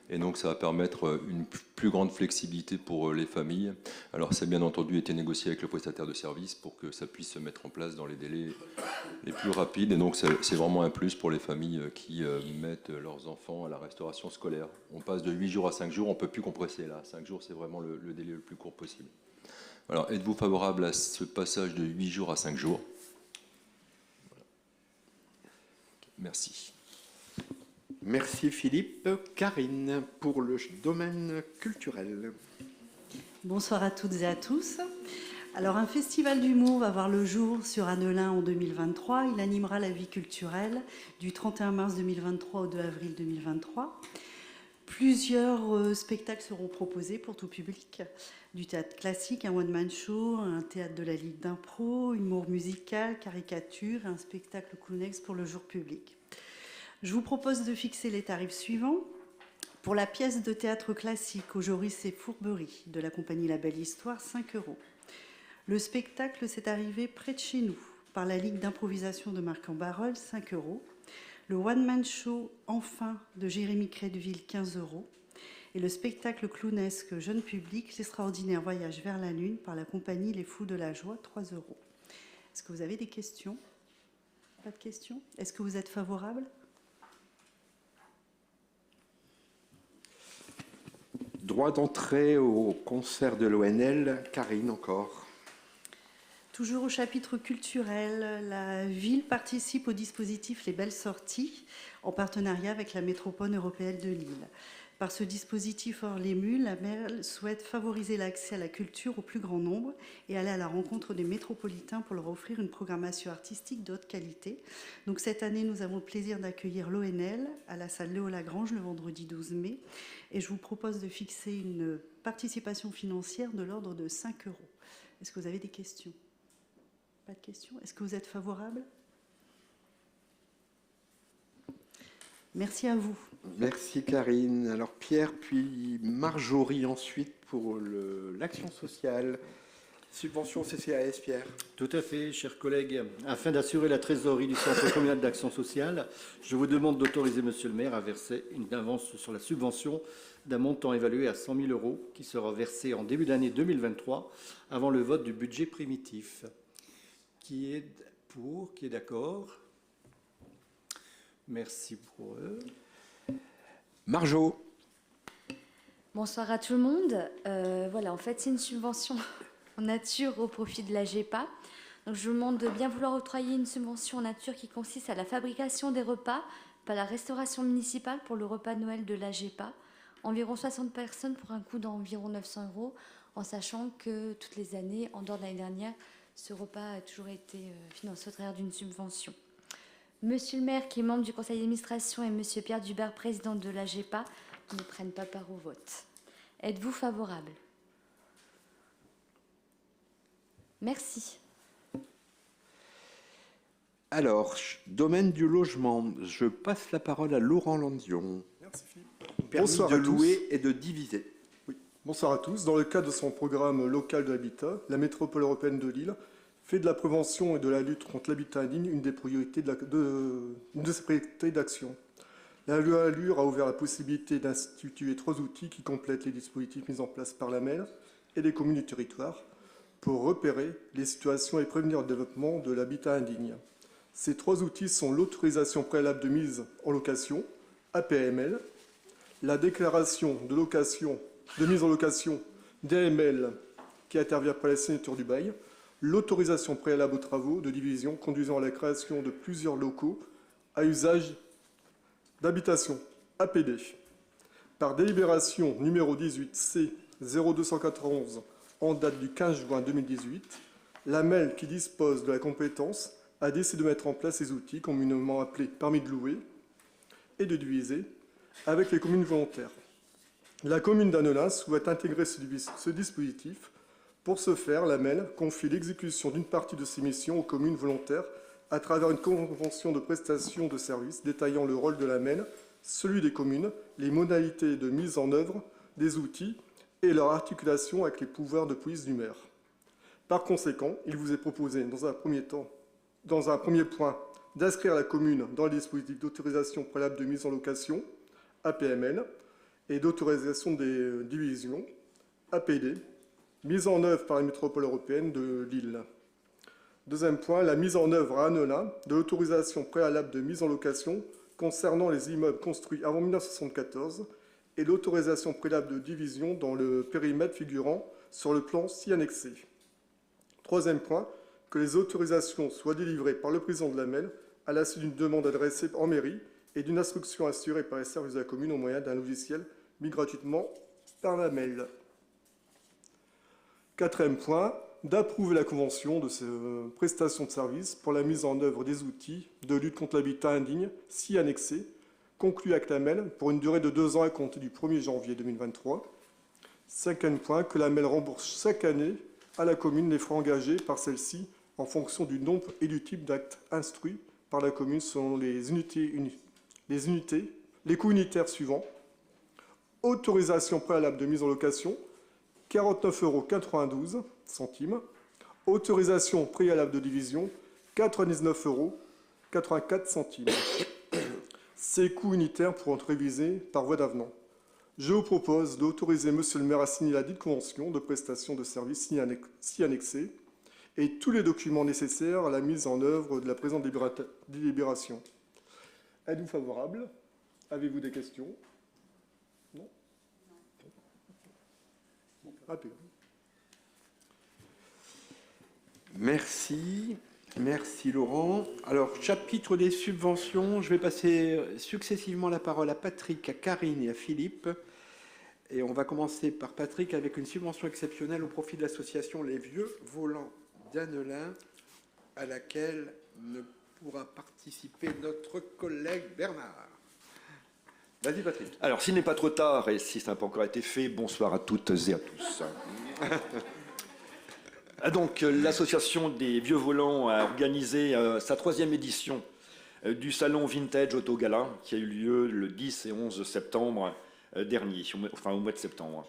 Et donc, ça va permettre une plus grande flexibilité pour les familles. Alors, ça a bien entendu été négocié avec le prestataire de service pour que ça puisse se mettre en place dans les délais les plus rapides. Et donc, c'est vraiment un plus pour les familles qui mettent leurs enfants à la restauration scolaire. On passe de 8 jours à 5 jours, on ne peut plus compresser là. 5 jours, c'est vraiment le délai le plus court possible. Alors, êtes-vous favorable à ce passage de 8 jours à 5 jours? Voilà. Merci. Merci Philippe. Karine, pour le domaine culturel. Bonsoir à toutes et à tous. Alors, un festival d'humour va voir le jour sur Annelin en 2023. Il animera la vie culturelle du 31 mars 2023 au 2 avril 2023. Plusieurs spectacles seront proposés pour tout public. Du théâtre classique, un one-man show, un théâtre de la Ligue d'impro, humour musical, caricature et un spectacle clownex pour le jour public. Je vous propose de fixer les tarifs suivants. Pour la pièce de théâtre classique au Joris et Fourberie de la compagnie La Belle Histoire, 5 €. Le spectacle s'est arrivé près de chez nous par la Ligue d'improvisation de Marc-en-Barœul, 5 €. Le one-man show Enfin de Jérémy Crédville, 15 €. Et le spectacle clownesque jeune public, L'extraordinaire voyage vers la Lune par la compagnie Les Fous de la Joie, 3 €. Est-ce que vous avez des questions? Pas de questions? Est-ce que vous êtes favorable? Droit d'entrée au concert de l'ONL. Karine, encore. Toujours au chapitre culturel, la ville participe au dispositif Les Belles Sorties en partenariat avec la métropole européenne de Lille. Par ce dispositif hors les mules, la maire souhaite favoriser l'accès à la culture au plus grand nombre et aller à la rencontre des métropolitains pour leur offrir une programmation artistique de haute qualité. Donc cette année, nous avons le plaisir d'accueillir l'ONL à la salle Léo Lagrange le vendredi 12 mai. Et je vous propose de fixer une participation financière de l'ordre de 5 €. Est-ce que vous avez des questions? Pas de questions? Est-ce que vous êtes favorable? Merci à vous. Merci Karine. Alors Pierre, puis Marjorie ensuite pour l'action sociale. Subvention CCAS, Pierre. Tout à fait, chers collègues. Afin d'assurer la trésorerie du Centre communal d'action sociale, je vous demande d'autoriser Monsieur le maire à verser une avance sur la subvention d'un montant évalué à 100 000 € qui sera versé en début d'année 2023 avant le vote du budget primitif. Qui est pour? Qui est d'accord? Merci pour eux. Marjo. Bonsoir à tout le monde. Voilà, en fait, c'est une subvention en nature au profit de la GEPA. Donc, je vous demande de bien vouloir octroyer une subvention en nature qui consiste à la fabrication des repas par la restauration municipale pour le repas de Noël de la GEPA. Environ 60 personnes pour un coût d'environ 900 €, en sachant que toutes les années, en dehors de l'année dernière, ce repas a toujours été financé au travers d'une subvention. Monsieur le maire, qui est membre du conseil d'administration, et Monsieur Pierre Dubert, président de la GEPA, ne prennent pas part au vote. Êtes-vous favorable? Merci. Alors, domaine du logement, je passe la parole à Laurent Landion. Merci Philippe. Permis Bonsoir de à tous. louer et de diviser. Oui. Bonsoir à tous. Dans le cadre de son programme local de l'habitat, la métropole européenne de Lille fait de la prévention et de la lutte contre l'habitat indigne une des priorités une de ses priorités d'action. La loi Allure a ouvert la possibilité d'instituer 3 outils qui complètent les dispositifs mis en place par la maire et les communes du territoire pour repérer les situations et prévenir le développement de l'habitat indigne. Ces 3 outils sont l'autorisation préalable de mise en location, APML, la déclaration de mise en location d'AML qui intervient après la signature du bail, l'autorisation préalable aux travaux de division conduisant à la création de plusieurs locaux à usage d'habitation, APD. Par délibération numéro 18C 0291 en date du 15 juin 2018, l'AMEL qui dispose de la compétence a décidé de mettre en place ces outils communément appelés permis de louer et de diviser avec les communes volontaires. La commune d'Annelin souhaite intégrer ce dispositif. Pour ce faire, l'AMEL confie l'exécution d'une partie de ses missions aux communes volontaires à travers une convention de prestation de services détaillant le rôle de l'AMEL, celui des communes, les modalités de mise en œuvre des outils et leur articulation avec les pouvoirs de police du maire. Par conséquent, il vous est proposé, dans un premier point, d'inscrire la commune dans le dispositif d'autorisation préalable de mise en location, APML, et d'autorisation des divisions, APD, mise en œuvre par la métropole européenne de Lille. Deuxième point, la mise en œuvre à Annelin de l'autorisation préalable de mise en location concernant les immeubles construits avant 1974 et l'autorisation préalable de division dans le périmètre figurant sur le plan ci annexé. Troisième point, que les autorisations soient délivrées par le président de l'AMEL à la suite d'une demande adressée en mairie et d'une instruction assurée par les services de la commune au moyen d'un logiciel mis gratuitement par l'AMEL. Quatrième point, d'approuver la convention de ces prestations de services pour la mise en œuvre des outils de lutte contre l'habitat indigne, ci annexé, conclu avec l'AMEL pour une durée de 2 ans à compter du 1er janvier 2023. Cinquième point, que l'AMEL rembourse chaque année à la commune les frais engagés par celle-ci en fonction du nombre et du type d'actes instruits par la commune selon les coûts unitaires suivants. Autorisation préalable de mise en location, 49,92 €. Autorisation préalable de division, 99,84 €. Ces coûts unitaires pourront être révisés par voie d'avenant. Je vous propose d'autoriser Monsieur le maire à signer la dite convention de prestation de services ci annexée et tous les documents nécessaires à la mise en œuvre de la présente délibération. Êtes-vous favorable? Avez-vous des questions? Non? Rapide. Merci. Merci Laurent. Alors, chapitre des subventions, je vais passer successivement la parole à Patrick, à Karine et à Philippe. Et on va commencer par Patrick avec une subvention exceptionnelle au profit de l'association Les Vieux Volants d'Annelin, à laquelle ne pourra participer notre collègue Bernard. Vas-y Patrick. Alors, s'il n'est pas trop tard et si ça n'a pas encore été fait, bonsoir à toutes et à tous. Donc, l'association des Vieux Volants a organisé sa 3e édition du salon Vintage Auto Gala qui a eu lieu le 10 et 11 septembre dernier, enfin au mois de septembre.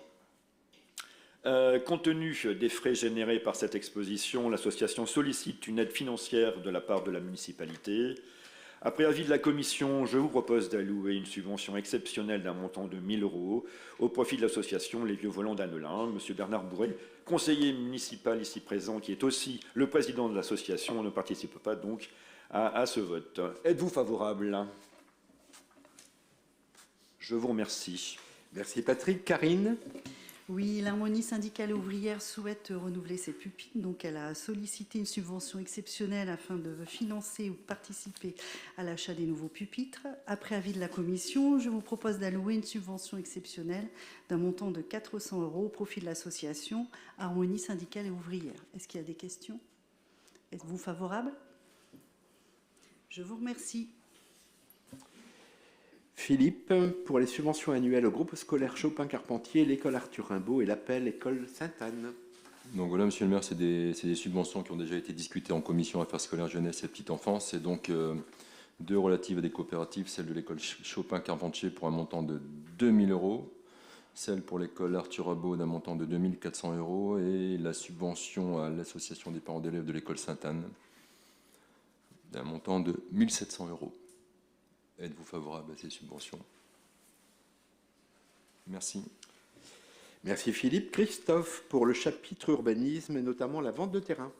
Compte tenu des frais générés par cette exposition, l'association sollicite une aide financière de la part de la municipalité. Après avis de la commission, je vous propose d'allouer une subvention exceptionnelle d'un montant de 1 000 € au profit de l'association Les Vieux Volants d'Annelin. Monsieur Bernard Bourret, conseiller municipal ici présent, qui est aussi le président de l'association, ne participe pas donc à ce vote. Êtes-vous favorable? Je vous remercie. Merci Patrick. Karine? Oui, l'Harmonie syndicale ouvrière souhaite renouveler ses pupitres, donc elle a sollicité une subvention exceptionnelle afin de financer ou participer à l'achat des nouveaux pupitres. Après avis de la commission, je vous propose d'allouer une subvention exceptionnelle d'un montant de 400 € au profit de l'association Harmonie syndicale et ouvrière. Est-ce qu'il y a des questions? Êtes-vous favorable? Je vous remercie. Philippe, pour les subventions annuelles au groupe scolaire Chopin-Carpentier, l'école Arthur Rimbaud et l'appel école Sainte-Anne. Donc voilà, monsieur le maire, c'est des subventions qui ont déjà été discutées en commission affaires scolaires, jeunesse et petite enfance. Et donc 2 relatives à des coopératives, celle de l'école Chopin-Carpentier pour un montant de 2 000 €, celle pour l'école Arthur Rimbaud d'un montant de 2 400 € et la subvention à l'association des parents d'élèves de l'école Sainte-Anne d'un montant de 1 700 €. Êtes-vous favorable à ces subventions? Merci. Merci Philippe. Christophe, pour le chapitre urbanisme et notamment la vente de terrain.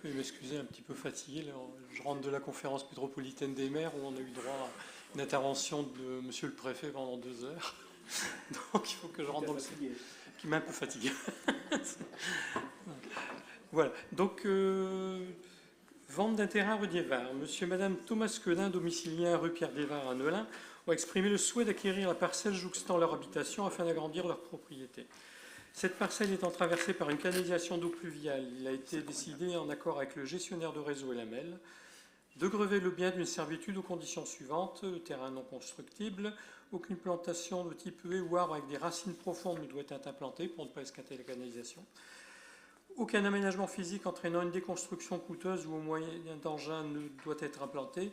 Veuillez m'excuser, un petit peu fatigué. Là, je rentre de la conférence métropolitaine des maires où on a eu droit à une intervention de monsieur le préfet pendant 2 heures. Donc il faut que je rentre dans le salon. Qui m'a un peu fatigué. Voilà. Donc, vente d'un terrain rue Diévard. Monsieur et madame Thomas Quedin, domiciliens rue Pierre-Diévard à Neulin, ont exprimé le souhait d'acquérir la parcelle jouxtant leur habitation afin d'agrandir leur propriété. Cette parcelle étant traversée par une canalisation d'eau pluviale, il a été décidé, en accord avec le gestionnaire de réseau et la MEL, de grever le bien d'une servitude aux conditions suivantes: le terrain non constructible, aucune plantation de type haie ou arbre avec des racines profondes ne doit être implantée pour ne pas esquinter la canalisation. Aucun aménagement physique entraînant une déconstruction coûteuse ou au moyen d'engins ne doit être implanté.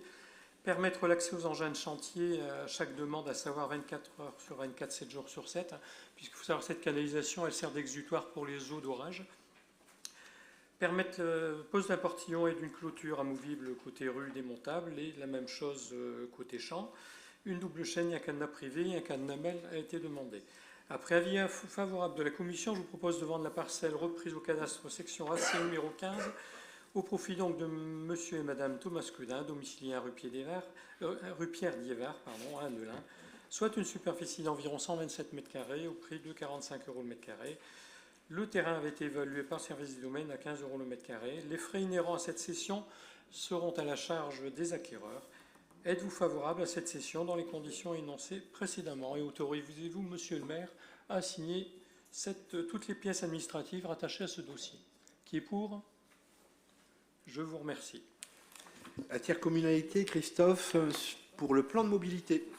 Permettre l'accès aux engins de chantier à chaque demande, à savoir 24 heures sur 24, 7 jours sur 7, puisqu'il faut savoir que cette canalisation, elle sert d'exutoire pour les eaux d'orage. Permettre le pose d'un portillon et d'une clôture amovible côté rue démontable, et la même chose côté champ. Une double chaîne et un cadenas privé et un cadenas MEL a été demandé. Après avis favorable de la commission, je vous propose de vendre la parcelle reprise au cadastre section AC numéro 15 au profit donc de monsieur et madame Thomas Quedin, domiciliés à rue Pierre-Diévard à Neulin, soit une superficie d'environ 127 m² au prix de 45 € le mètre carré. Le terrain avait été évalué par le service des domaines à 15 € le mètre carré. Les frais inhérents à cette cession seront à la charge des acquéreurs. Êtes-vous favorable à cette cession dans les conditions énoncées précédemment, et autorisez-vous, monsieur le maire, à signer toutes les pièces administratives rattachées à ce dossier? Qui est pour? Je vous remercie. Intercommunalité, Christophe, pour le plan de mobilité.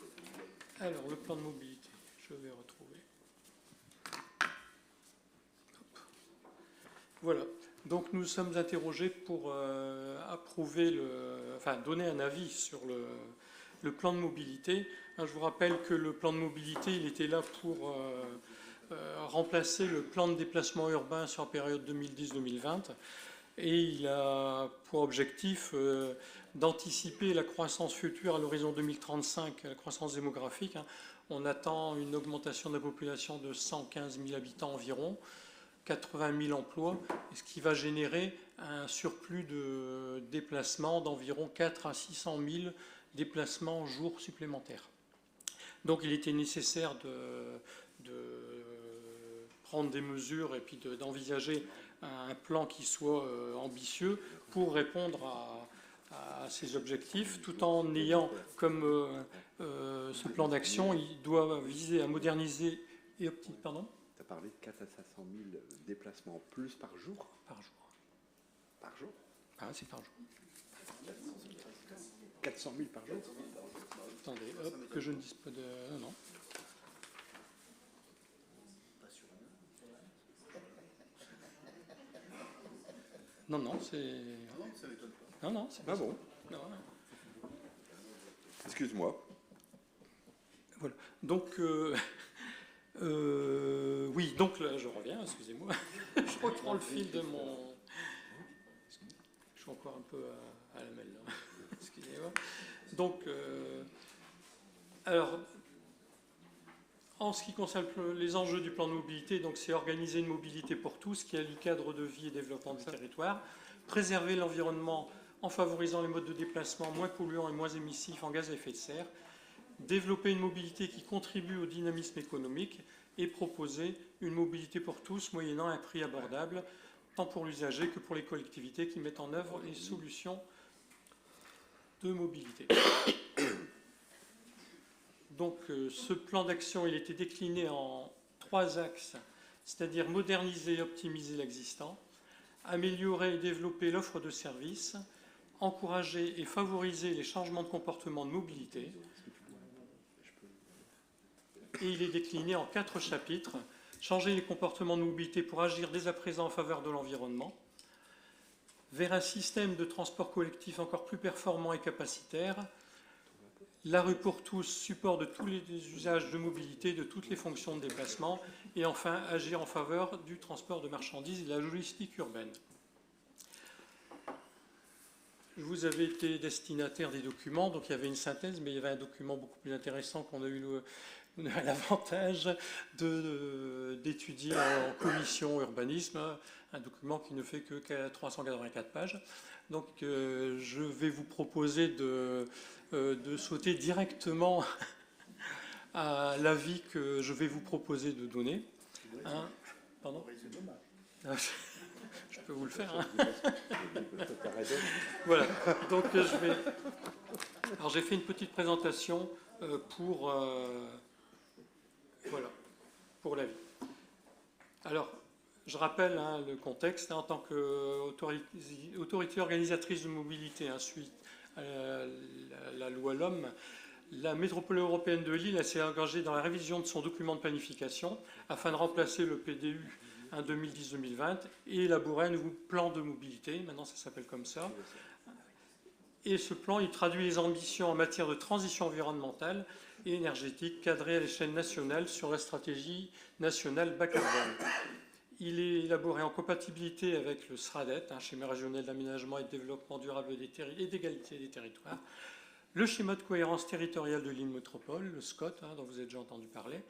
Alors, le plan de mobilité, je vais retrouver. Hop. Voilà. Donc, nous sommes interrogés pour donner un avis sur le plan de mobilité. Je vous rappelle que le plan de mobilité, il était là pour remplacer le plan de déplacement urbain sur la période 2010-2020. Et il a pour objectif d'anticiper la croissance future à l'horizon 2035, la croissance démographique. On attend une augmentation de la population de 115 000 habitants environ, 80 000 emplois, ce qui va générer un surplus de déplacements d'environ 4 à 600 000 déplacements jour supplémentaires. Donc il était nécessaire de prendre des mesures et puis d'envisager un plan qui soit ambitieux pour répondre à ces objectifs, tout en ayant comme ce plan d'action, il doit viser à moderniser et optimiser. Pardon ? Tu as parlé de 4 à 500 000 déplacements plus par jour. Par jour. Par jour. Ah, c'est par jour. 400 000 par jour. Attendez, hop, que je ne dise pas de... Non. Non, c'est... Non, c'est pas bon. Non. Excuse-moi. Voilà. Donc, oui, donc là, je reviens, excusez-moi. Je reprends le fil de mon... Je suis encore un peu à la mêle, là. Excusez-moi. Donc, alors, en ce qui concerne les enjeux du plan de mobilité, donc c'est organiser une mobilité pour tous qui allie cadre de vie et développement du territoire, préserver l'environnement en favorisant les modes de déplacement moins polluants et moins émissifs en gaz à effet de serre, développer une mobilité qui contribue au dynamisme économique et proposer une mobilité pour tous moyennant un prix abordable, tant pour l'usager que pour les collectivités qui mettent en œuvre les solutions de mobilité. Donc ce plan d'action, il était décliné en 3 axes, c'est-à-dire moderniser et optimiser l'existant, améliorer et développer l'offre de services, encourager et favoriser les changements de comportement de mobilité. Et il est décliné en 4 chapitres. Changer les comportements de mobilité pour agir dès à présent en faveur de l'environnement, vers un système de transport collectif encore plus performant et capacitaire, la rue pour tous, support de tous les usages de mobilité, de toutes les fonctions de déplacement, et enfin agir en faveur du transport de marchandises et de la logistique urbaine. Vous avez été destinataire des documents, donc il y avait une synthèse, mais il y avait un document beaucoup plus intéressant qu'on a eu l'avantage d'étudier en commission urbanisme, un document qui ne fait que 384 pages. Donc je vais vous proposer de sauter directement à l'avis que je vais vous proposer de donner. Hein, pardon ? Je peux vous le faire. Hein. Voilà. Donc Alors j'ai fait une petite présentation pour l'avis. Alors, je rappelle le contexte. En tant qu'autorité organisatrice de mobilité, suite à la loi LOM, la métropole européenne de Lille s'est engagée dans la révision de son document de planification afin de remplacer le PDU 2010-2020 et élaborer un nouveau plan de mobilité. Maintenant, ça s'appelle comme ça. Et ce plan, il traduit les ambitions en matière de transition environnementale et énergétique cadrée à l'échelle nationale sur la stratégie nationale bas carbone. Il est élaboré en compatibilité avec le SRADET, un schéma régional d'aménagement et de développement durable et d'égalité des territoires, le schéma de cohérence territoriale de Lille Métropole, le SCOT, dont vous avez déjà entendu parler,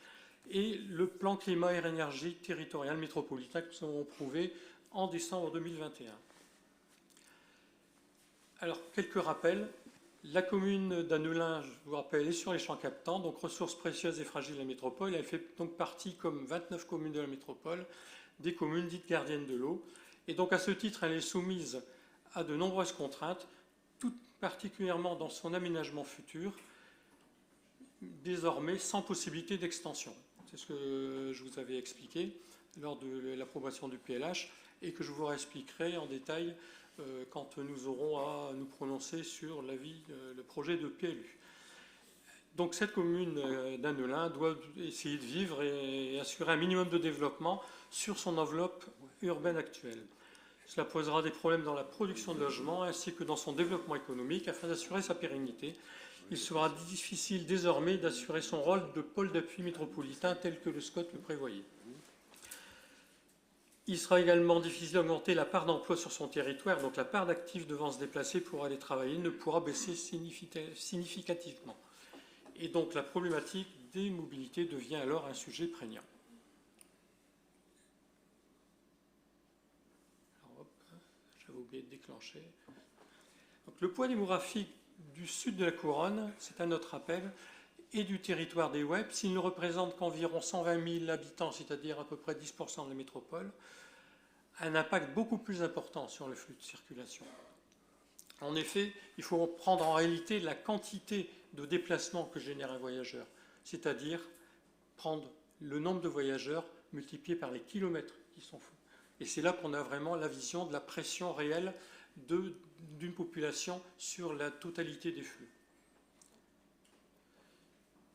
et le plan climat et énergie territorial métropolitain que nous avons approuvé en décembre 2021. Alors, quelques rappels. La commune d'Annelin, je vous rappelle, est sur les champs captants, donc ressources précieuses et fragiles de la métropole. Elle fait donc partie, comme 29 communes de la métropole, des communes dites gardiennes de l'eau. Et donc, à ce titre, elle est soumise à de nombreuses contraintes, tout particulièrement dans son aménagement futur, désormais sans possibilité d'extension. C'est ce que je vous avais expliqué lors de l'approbation du PLH et que je vous réexpliquerai en détail quand nous aurons à nous prononcer sur l'avis, le projet de PLU. Donc cette commune d'Annelin doit essayer de vivre et assurer un minimum de développement sur son enveloppe urbaine actuelle. Cela posera des problèmes dans la production de logements ainsi que dans son développement économique. Afin d'assurer sa pérennité, il sera difficile désormais d'assurer son rôle de pôle d'appui métropolitain tel que le SCOT le prévoyait. Il sera également difficile d'augmenter la part d'emploi sur son territoire, donc la part d'actifs devant se déplacer pour aller travailler ne pourra baisser significativement. Et donc la problématique des mobilités devient alors un sujet prégnant. Alors, hop, j'avais oublié de déclencher. Donc, le poids démographique du sud de la couronne, c'est à notre rappel, et du territoire des WEP, s'il ne représente qu'environ 120 000 habitants, c'est-à-dire à peu près 10% de la métropole, a un impact beaucoup plus important sur le flux de circulation. En effet, il faut prendre en réalité la quantité de déplacements que génère un voyageur, c'est-à-dire prendre le nombre de voyageurs multiplié par les kilomètres qui sont faits. Et c'est là qu'on a vraiment la vision de la pression réelle d'une population sur la totalité des flux.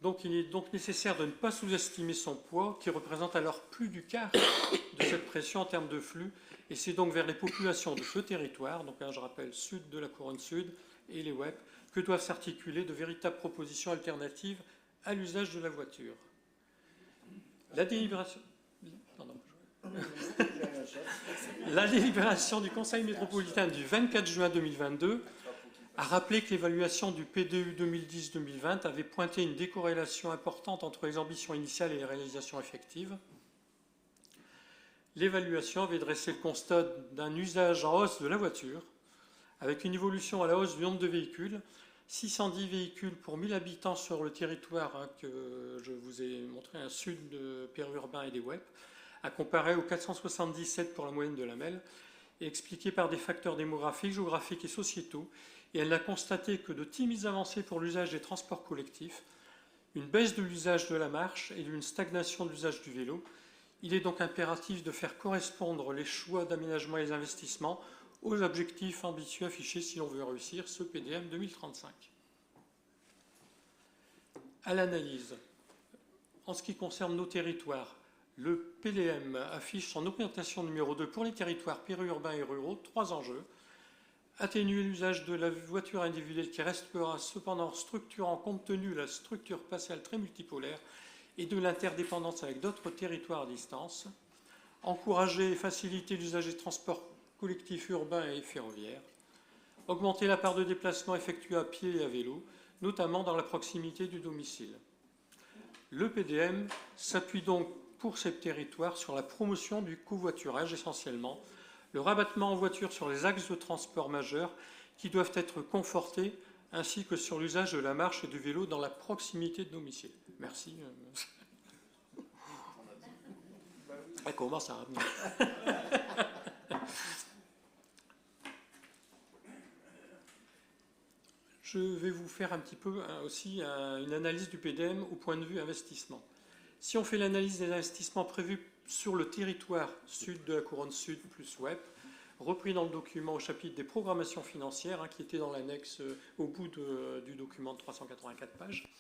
Donc il est donc nécessaire de ne pas sous-estimer son poids, qui représente alors plus du quart de cette pression en termes de flux, et c'est donc vers les populations de ce territoire, donc je rappelle sud de la couronne sud et les WEP, que doivent s'articuler de véritables propositions alternatives à l'usage de la voiture. La délibération... La délibération du Conseil métropolitain du 24 juin 2022 a rappelé que l'évaluation du PDU 2010-2020 avait pointé une décorrélation importante entre les ambitions initiales et les réalisations effectives. L'évaluation avait dressé le constat d'un usage en hausse de la voiture, avec une évolution à la hausse du nombre de véhicules, 610 véhicules pour 1000 habitants sur le territoire que je vous ai montré, un sud périurbain et des WEP, à comparer aux 477 pour la moyenne de la MEL, et expliqué par des facteurs démographiques, géographiques et sociétaux, et elle n'a constaté que de timides avancées pour l'usage des transports collectifs, une baisse de l'usage de la marche et une stagnation de l'usage du vélo. Il est donc impératif de faire correspondre les choix d'aménagement et les investissements aux objectifs ambitieux affichés si l'on veut réussir ce PDM 2035. À l'analyse, en ce qui concerne nos territoires, le PDM affiche son orientation numéro 2 pour les territoires périurbains et ruraux, 3 enjeux. Atténuer l'usage de la voiture individuelle qui restera cependant structurant compte tenu de la structure spatiale très multipolaire et de l'interdépendance avec d'autres territoires à distance. Encourager et faciliter l'usage des transports collectifs urbains et ferroviaires. Augmenter la part de déplacements effectués à pied et à vélo, notamment dans la proximité du domicile. Le PDM s'appuie donc pour ces territoires sur la promotion du covoiturage essentiellement, le rabattement en voiture sur les axes de transport majeurs qui doivent être confortés, ainsi que sur l'usage de la marche et du vélo dans la proximité de domicile. Merci. Ça commence à revenir. Je vais vous faire un petit peu aussi une analyse du PDM au point de vue investissement. Si on fait l'analyse des investissements prévus sur le territoire sud de la couronne sud plus web, repris dans le document au chapitre des programmations financières, qui était dans l'annexe au bout du document de 384 pages,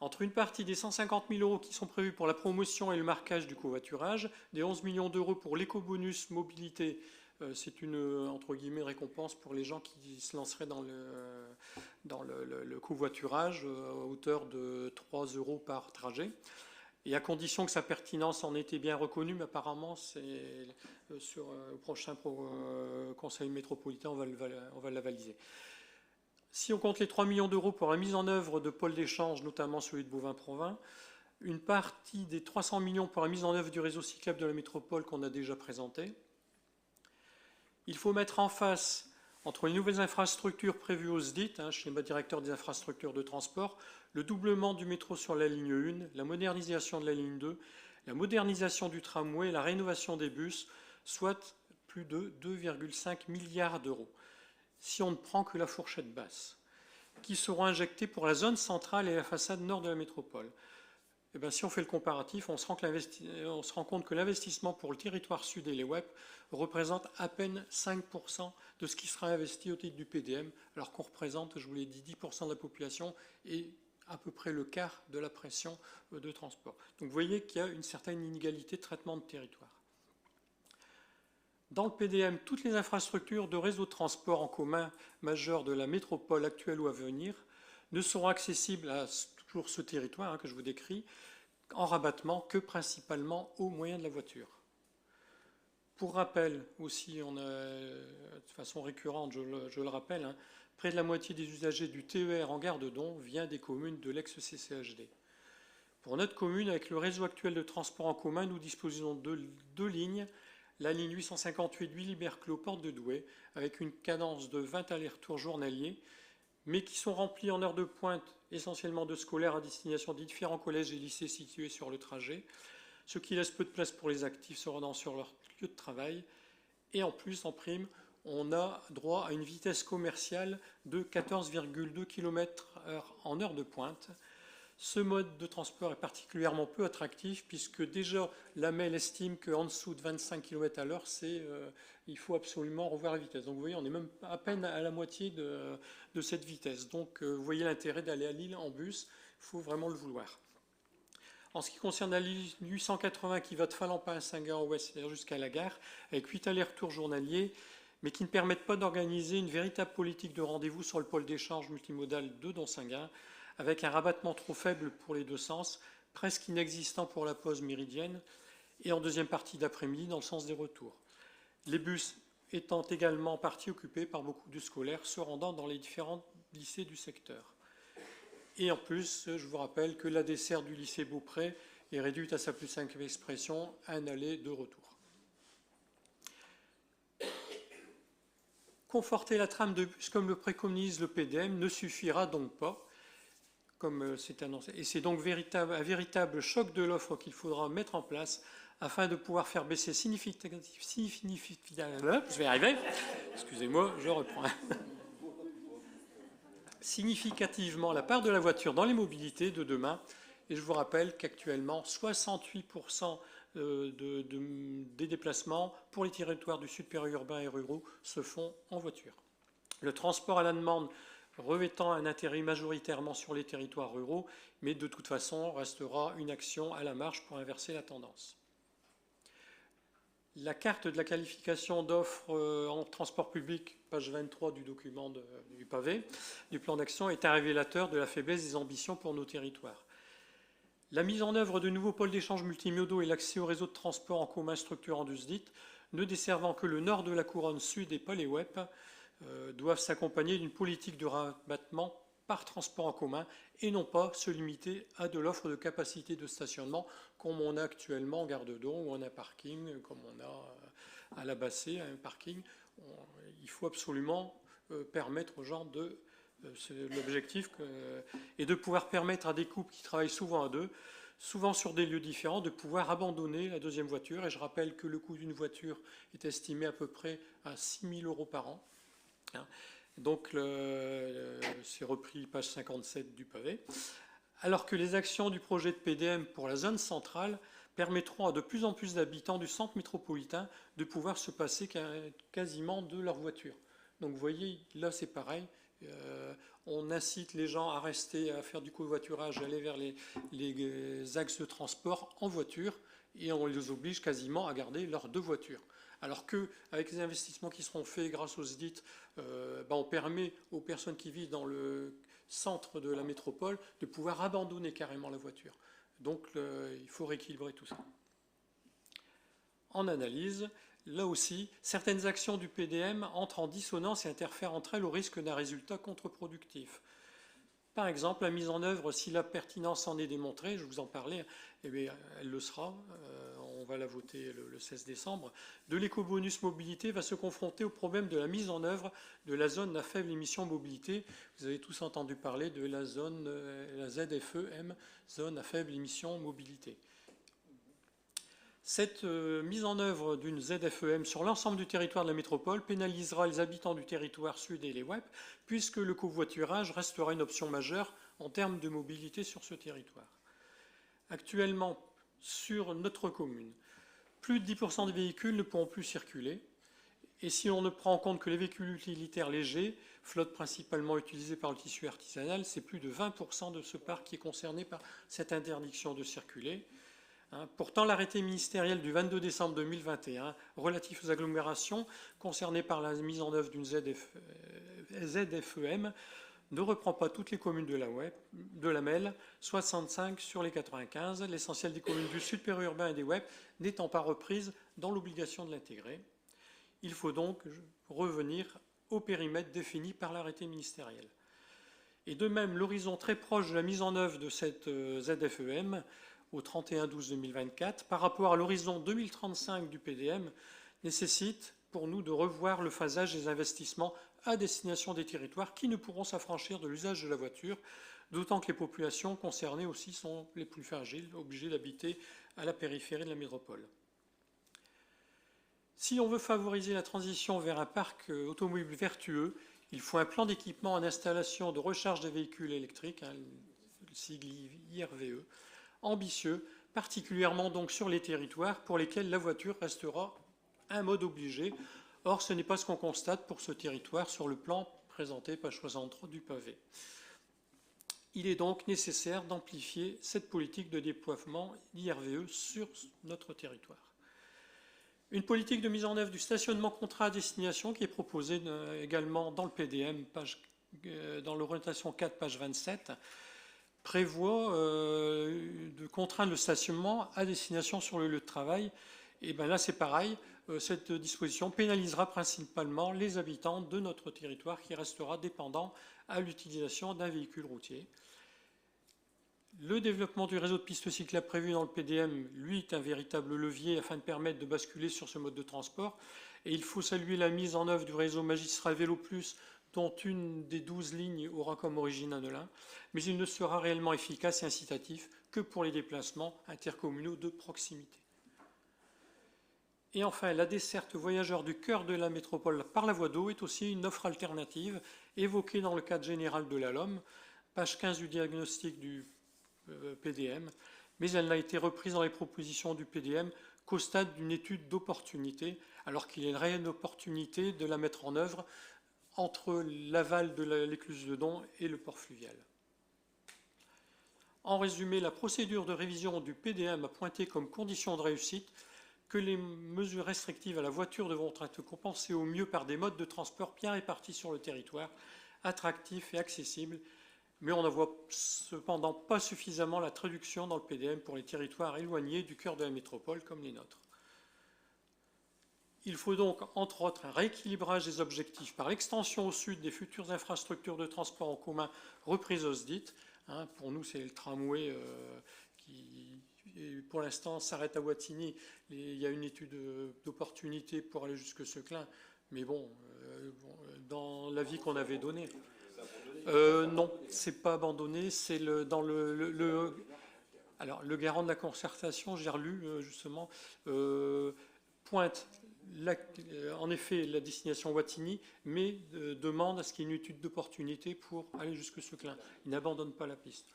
entre une partie des 150 000 € qui sont prévus pour la promotion et le marquage du covoiturage, des 11 millions d'euros pour l'éco-bonus mobilité, c'est une entre guillemets récompense pour les gens qui se lanceraient dans le covoiturage à hauteur de 3 € par trajet. Et à condition que sa pertinence en était bien reconnue, mais apparemment, c'est sur le prochain conseil métropolitain, on va l'avaliser. Si on compte les 3 millions d'euros pour la mise en œuvre de pôles d'échange, notamment celui de Beauvais-Provins, une partie des 300 millions pour la mise en œuvre du réseau cyclable de la métropole qu'on a déjà présenté. Il faut mettre en face, entre les nouvelles infrastructures prévues au SDIT, schéma directeur des infrastructures de transport, le doublement du métro sur la ligne 1, la modernisation de la ligne 2, la modernisation du tramway, la rénovation des bus, soit plus de 2,5 milliards d'euros. Si on ne prend que la fourchette basse, qui seront injectés pour la zone centrale et la façade nord de la métropole. Et bien, si on fait le comparatif, on se rend compte que l'investissement pour le territoire sud et les WEP représente à peine 5% de ce qui sera investi au titre du PDM, alors qu'on représente, je vous l'ai dit, 10% de la population et à peu près le quart de la pression de transport. Donc vous voyez qu'il y a une certaine inégalité de traitement de territoire. Dans le PDM, toutes les infrastructures de réseau de transport en commun majeurs de la métropole actuelle ou à venir ne seront accessibles à toujours ce territoire que je vous décris en rabattement que principalement au moyen de la voiture. Pour rappel aussi, on a, de façon récurrente, je le rappelle, près de la moitié des usagers du TER en gare de Don vient des communes de l'ex-CCHD. Pour notre commune, avec le réseau actuel de transport en commun, nous disposons de deux lignes. La ligne 858 Willy-Berclos, porte de Douai, avec une cadence de 20 allers-retours journaliers, mais qui sont remplis en heures de pointe, essentiellement de scolaires à destination des différents collèges et lycées situés sur le trajet, ce qui laisse peu de place pour les actifs se rendant sur leur lieu de travail. Et en plus, en prime, on a droit à une vitesse commerciale de 14,2 km/h en heure de pointe. Ce mode de transport est particulièrement peu attractif puisque déjà l'AMEL estime qu'en dessous de 25 km à l'heure, il faut absolument revoir la vitesse. Donc vous voyez, on est même à peine à la moitié de cette vitesse. Donc vous voyez l'intérêt d'aller à Lille en bus, il faut vraiment le vouloir. En ce qui concerne la ligne 880 qui va de Falampin à Saint-Gand-Ouest, c'est-à-dire jusqu'à la gare, avec 8 allers-retours journaliers, mais qui ne permettent pas d'organiser une véritable politique de rendez-vous sur le pôle d'échange multimodal de Don-Saint-Gand, avec un rabattement trop faible pour les deux sens, presque inexistant pour la pause méridienne, et en deuxième partie d'après-midi dans le sens des retours. Les bus étant également en partie occupés par beaucoup de scolaires se rendant dans les différents lycées du secteur. Et en plus, je vous rappelle que la desserte du lycée Beaupré est réduite à sa plus simple expression, un aller-deux-retour. Conforter la trame de bus comme le préconise le PDM ne suffira donc pas, comme c'est annoncé. Et c'est donc un véritable choc de l'offre qu'il faudra mettre en place afin de pouvoir faire baisser significativement, je vais y arriver, excusez-moi, je reprends, significativement la part de la voiture dans les mobilités de demain. Et je vous rappelle qu'actuellement, 68% des déplacements pour les territoires du sud périurbain et ruraux se font en voiture. Le transport à la demande revêtant un intérêt majoritairement sur les territoires ruraux, mais de toute façon restera une action à la marge pour inverser la tendance. La carte de la qualification d'offres en transport public, page 23 du document du pavé, du plan d'action, est un révélateur de la faiblesse des ambitions pour nos territoires. La mise en œuvre de nouveaux pôles d'échange multimodaux et l'accès au réseau de transport en commun structurant du SDIT, ne desservant que le nord de la couronne sud et pas les WEP, doivent s'accompagner d'une politique de rabattement par transport en commun et non pas se limiter à de l'offre de capacité de stationnement comme on a actuellement en gare de Don ou en un parking comme on a à la Bassée, à un parking. Il faut absolument permettre aux gens de... c'est l'objectif, et de pouvoir permettre à des couples qui travaillent souvent à deux, souvent sur des lieux différents, de pouvoir abandonner la deuxième voiture. Et je rappelle que le coût d'une voiture est estimé à peu près à 6 000 € par an. Donc, c'est repris page 57 du pavé. Alors que les actions du projet de PDM pour la zone centrale permettront à de plus en plus d'habitants du centre métropolitain de pouvoir se passer quasiment de leur voiture. Donc, vous voyez, là, c'est pareil. On incite les gens à rester, à faire du covoiturage, à aller vers les axes de transport en voiture, et on les oblige quasiment à garder leurs deux voitures. Alors qu'avec les investissements qui seront faits grâce aux SDIT, on permet aux personnes qui vivent dans le centre de la métropole de pouvoir abandonner carrément la voiture. Donc il faut rééquilibrer tout ça. En analyse, là aussi, certaines actions du PDM entrent en dissonance et interfèrent entre elles au risque d'un résultat contre-productif. Par exemple, la mise en œuvre, si la pertinence en est démontrée, je vous en parlais, eh bien, elle le sera, on va la voter le 16 décembre, de l'éco-bonus mobilité va se confronter au problème de la mise en œuvre de la zone à faible émission mobilité. Vous avez tous entendu parler de la zone, la ZFEM, zone à faible émission mobilité. Cette mise en œuvre d'une ZFEM sur l'ensemble du territoire de la métropole pénalisera les habitants du territoire sud et les WEP, puisque le covoiturage restera une option majeure en termes de mobilité sur ce territoire. Actuellement, sur notre commune, plus de 10% des véhicules ne pourront plus circuler. Et si on ne prend en compte que les véhicules utilitaires légers, flotte principalement utilisée par le tissu artisanal, c'est plus de 20% de ce parc qui est concerné par cette interdiction de circuler. Pourtant, l'arrêté ministériel du 22 décembre 2021 relatif aux agglomérations concernées par la mise en œuvre d'une ZFEM ne reprend pas toutes les communes de la MEL, 65 sur les 95, l'essentiel des communes du sud périurbain et des WEP n'étant pas reprises dans l'obligation de l'intégrer. Il faut donc revenir au périmètre défini par l'arrêté ministériel. Et de même, l'horizon très proche de la mise en œuvre de cette ZFEM au 31/12/2024 par rapport à l'horizon 2035 du PDM nécessite pour nous de revoir le phasage des investissements à destination des territoires qui ne pourront s'affranchir de l'usage de la voiture, d'autant que les populations concernées aussi sont les plus fragiles, obligées d'habiter à la périphérie de la métropole. Si on veut favoriser la transition vers un parc automobile vertueux, il faut un plan d'équipement en installation de recharge des véhicules électriques, le sigle IRVE, ambitieux, particulièrement donc sur les territoires pour lesquels la voiture restera un mode obligé. Or, ce n'est pas ce qu'on constate pour ce territoire sur le plan présenté, page 63 du pavé. Il est donc nécessaire d'amplifier cette politique de déploiement d'IRVE sur notre territoire. Une politique de mise en œuvre du stationnement contrat à destination qui est proposée également dans le PDM, dans l'orientation 4, page 27, prévoit de contraindre le stationnement à destination sur le lieu de travail. Et bien là, c'est pareil, cette disposition pénalisera principalement les habitants de notre territoire qui restera dépendant à l'utilisation d'un véhicule routier. Le développement du réseau de pistes cyclables prévu dans le PDM, lui, est un véritable levier afin de permettre de basculer sur ce mode de transport. Et il faut saluer la mise en œuvre du réseau Magistrat Vélo Plus, dont une des 12 lignes aura comme origine Annelin, mais il ne sera réellement efficace et incitatif que pour les déplacements intercommunaux de proximité. Et enfin, la desserte voyageurs du cœur de la métropole par la voie d'eau est aussi une offre alternative évoquée dans le cadre général de la LOM, page 15 du diagnostic du PDM, mais elle n'a été reprise dans les propositions du PDM qu'au stade d'une étude d'opportunité, alors qu'il y a une réelle opportunité de la mettre en œuvre entre l'aval de l'écluse de Don et le port fluvial. En résumé, la procédure de révision du PDM a pointé comme condition de réussite que les mesures restrictives à la voiture devront être compensées au mieux par des modes de transport bien répartis sur le territoire, attractifs et accessibles, mais on ne voit cependant pas suffisamment la traduction dans le PDM pour les territoires éloignés du cœur de la métropole comme les nôtres. Il faut donc, entre autres, un rééquilibrage des objectifs par l'extension au sud des futures infrastructures de transport en commun reprises au SDIT. Pour nous, c'est le tramway qui pour l'instant, s'arrête à Wattignies. Il y a une étude d'opportunité pour aller jusque Seclin. Mais bon, dans l'avis qu'on avait donné. Non, c'est pas abandonné. C'est alors, le garant de la concertation, j'ai relu justement, pointe en effet la destination Wattignies, mais demande à ce qu'il y ait une étude d'opportunité pour aller jusque Seclin. Il n'abandonne pas la piste.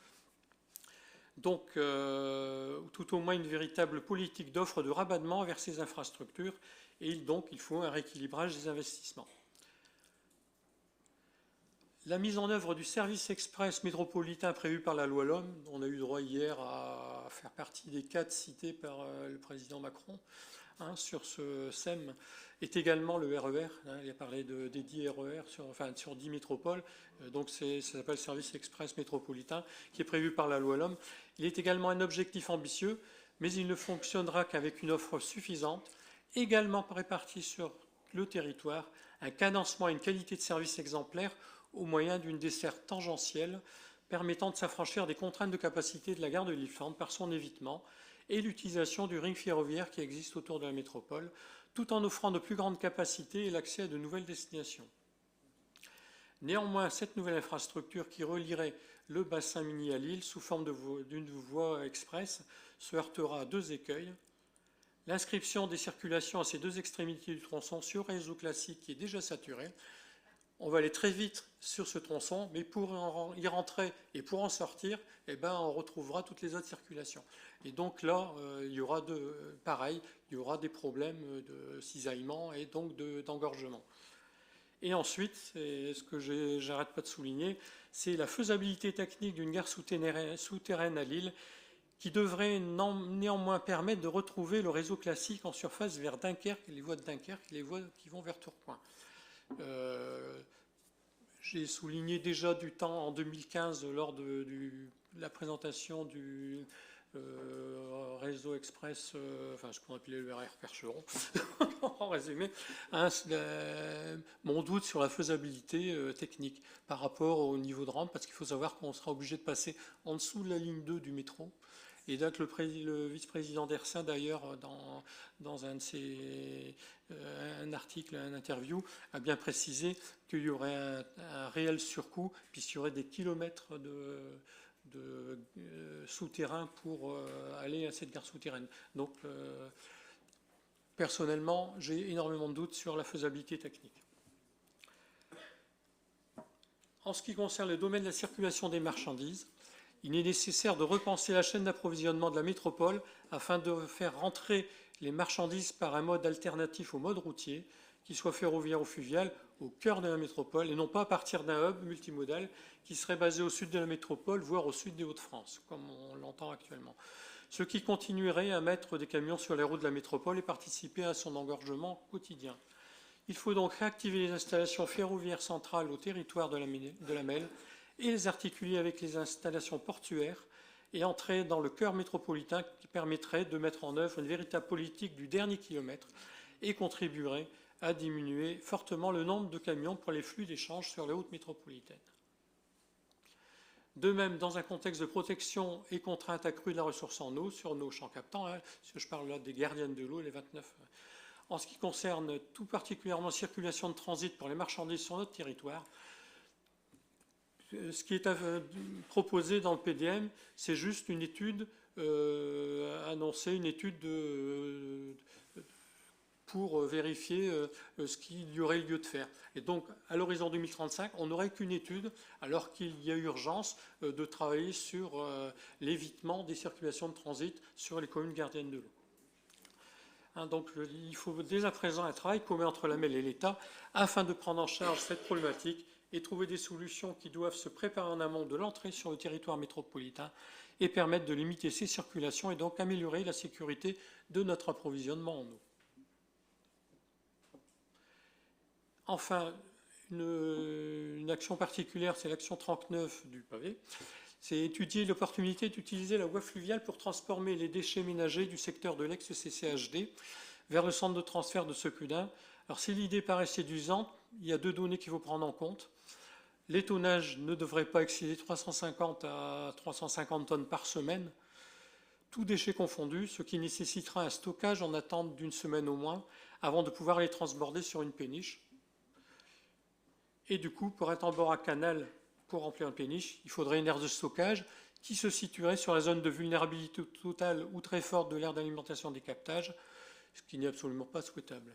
Donc, tout au moins une véritable politique d'offre de rabattement vers ces infrastructures, et donc il faut un rééquilibrage des investissements. La mise en œuvre du service express métropolitain prévu par la loi LOM, on a eu droit hier à faire partie des 4 cités par le président Macron sur ce SEM, est également le RER. Il a parlé des 10 RER sur 10 métropoles, donc ça s'appelle service express métropolitain, qui est prévu par la loi LOM. Il est également un objectif ambitieux, mais il ne fonctionnera qu'avec une offre suffisante, également répartie sur le territoire, un cadencement et une qualité de service exemplaire au moyen d'une desserte tangentielle permettant de s'affranchir des contraintes de capacité de la gare de Lillefranche par son évitement et l'utilisation du ring ferroviaire qui existe autour de la métropole, tout en offrant de plus grandes capacités et l'accès à de nouvelles destinations. Néanmoins, cette nouvelle infrastructure qui relierait le bassin minier à Lille sous forme d'une voie express se heurtera à 2 écueils. L'inscription des circulations à ces 2 extrémités du tronçon sur réseau classique qui est déjà saturé. On va aller très vite sur ce tronçon, mais pour y rentrer et pour en sortir, on retrouvera toutes les autres circulations. Et donc là, il y aura il y aura des problèmes de cisaillement et donc d'engorgement. Et ensuite, ce que j'arrête pas de souligner, c'est la faisabilité technique d'une gare souterraine à Lille qui devrait néanmoins permettre de retrouver le réseau classique en surface vers Dunkerque, les voies de Dunkerque, les voies qui vont vers Tourcoing. J'ai souligné déjà du temps en 2015 lors de la présentation du réseau express, ce qu'on appelait le RR Percheron, en résumé, mon doute sur la faisabilité technique par rapport au niveau de rampe, parce qu'il faut savoir qu'on sera obligé de passer en dessous de la ligne 2 du métro. Et donc le vice-président d'Ersin, d'ailleurs, dans un article, un interview, a bien précisé qu'il y aurait un réel surcoût, puisqu'il y aurait des kilomètres de souterrain pour aller à cette gare souterraine. Donc, personnellement, j'ai énormément de doutes sur la faisabilité technique. En ce qui concerne le domaine de la circulation des marchandises, il est nécessaire de repenser la chaîne d'approvisionnement de la métropole afin de faire rentrer les marchandises par un mode alternatif au mode routier, qui soit ferroviaire ou fluvial, au cœur de la métropole, et non pas à partir d'un hub multimodal qui serait basé au sud de la métropole, voire au sud des Hauts-de-France, comme on l'entend actuellement. Ce qui continuerait à mettre des camions sur les routes de la métropole et participer à son engorgement quotidien. Il faut donc réactiver les installations ferroviaires centrales au territoire de la MEL et les articuler avec les installations portuaires et entrer dans le cœur métropolitain qui permettrait de mettre en œuvre une véritable politique du dernier kilomètre et contribuerait à diminuer fortement le nombre de camions pour les flux d'échange sur les routes métropolitaines. De même, dans un contexte de protection et contrainte accrue de la ressource en eau sur nos champs captants, je parle là des gardiennes de l'eau, les 29. En ce qui concerne tout particulièrement la circulation de transit pour les marchandises sur notre territoire, ce qui est proposé dans le PDM, c'est juste une étude annoncée, une étude pour vérifier ce qu'il y aurait lieu de faire. Et donc, à l'horizon 2035, on n'aurait qu'une étude, alors qu'il y a urgence de travailler sur l'évitement des circulations de transit sur les communes gardiennes de l'eau. Donc, il faut dès à présent un travail commun entre la MEL et l'État afin de prendre en charge cette problématique et trouver des solutions qui doivent se préparer en amont de l'entrée sur le territoire métropolitain et permettre de limiter ces circulations et donc améliorer la sécurité de notre approvisionnement en eau. Enfin, une action particulière, c'est l'action 39 du pavé. C'est étudier l'opportunité d'utiliser la voie fluviale pour transformer les déchets ménagers du secteur de l'ex-CCHD vers le centre de transfert de Seculdin. Alors, si l'idée paraît séduisante, il y a 2 données qu'il faut prendre en compte. Les tonnages ne devraient pas excéder 350 à 350 tonnes par semaine. tous déchets confondus, ce qui nécessitera un stockage en attente d'une semaine au moins avant de pouvoir les transborder sur une péniche. Et du coup, pour être en bord à canal, pour remplir une péniche, il faudrait une aire de stockage qui se situerait sur la zone de vulnérabilité totale ou très forte de l'aire d'alimentation des captages, ce qui n'est absolument pas souhaitable.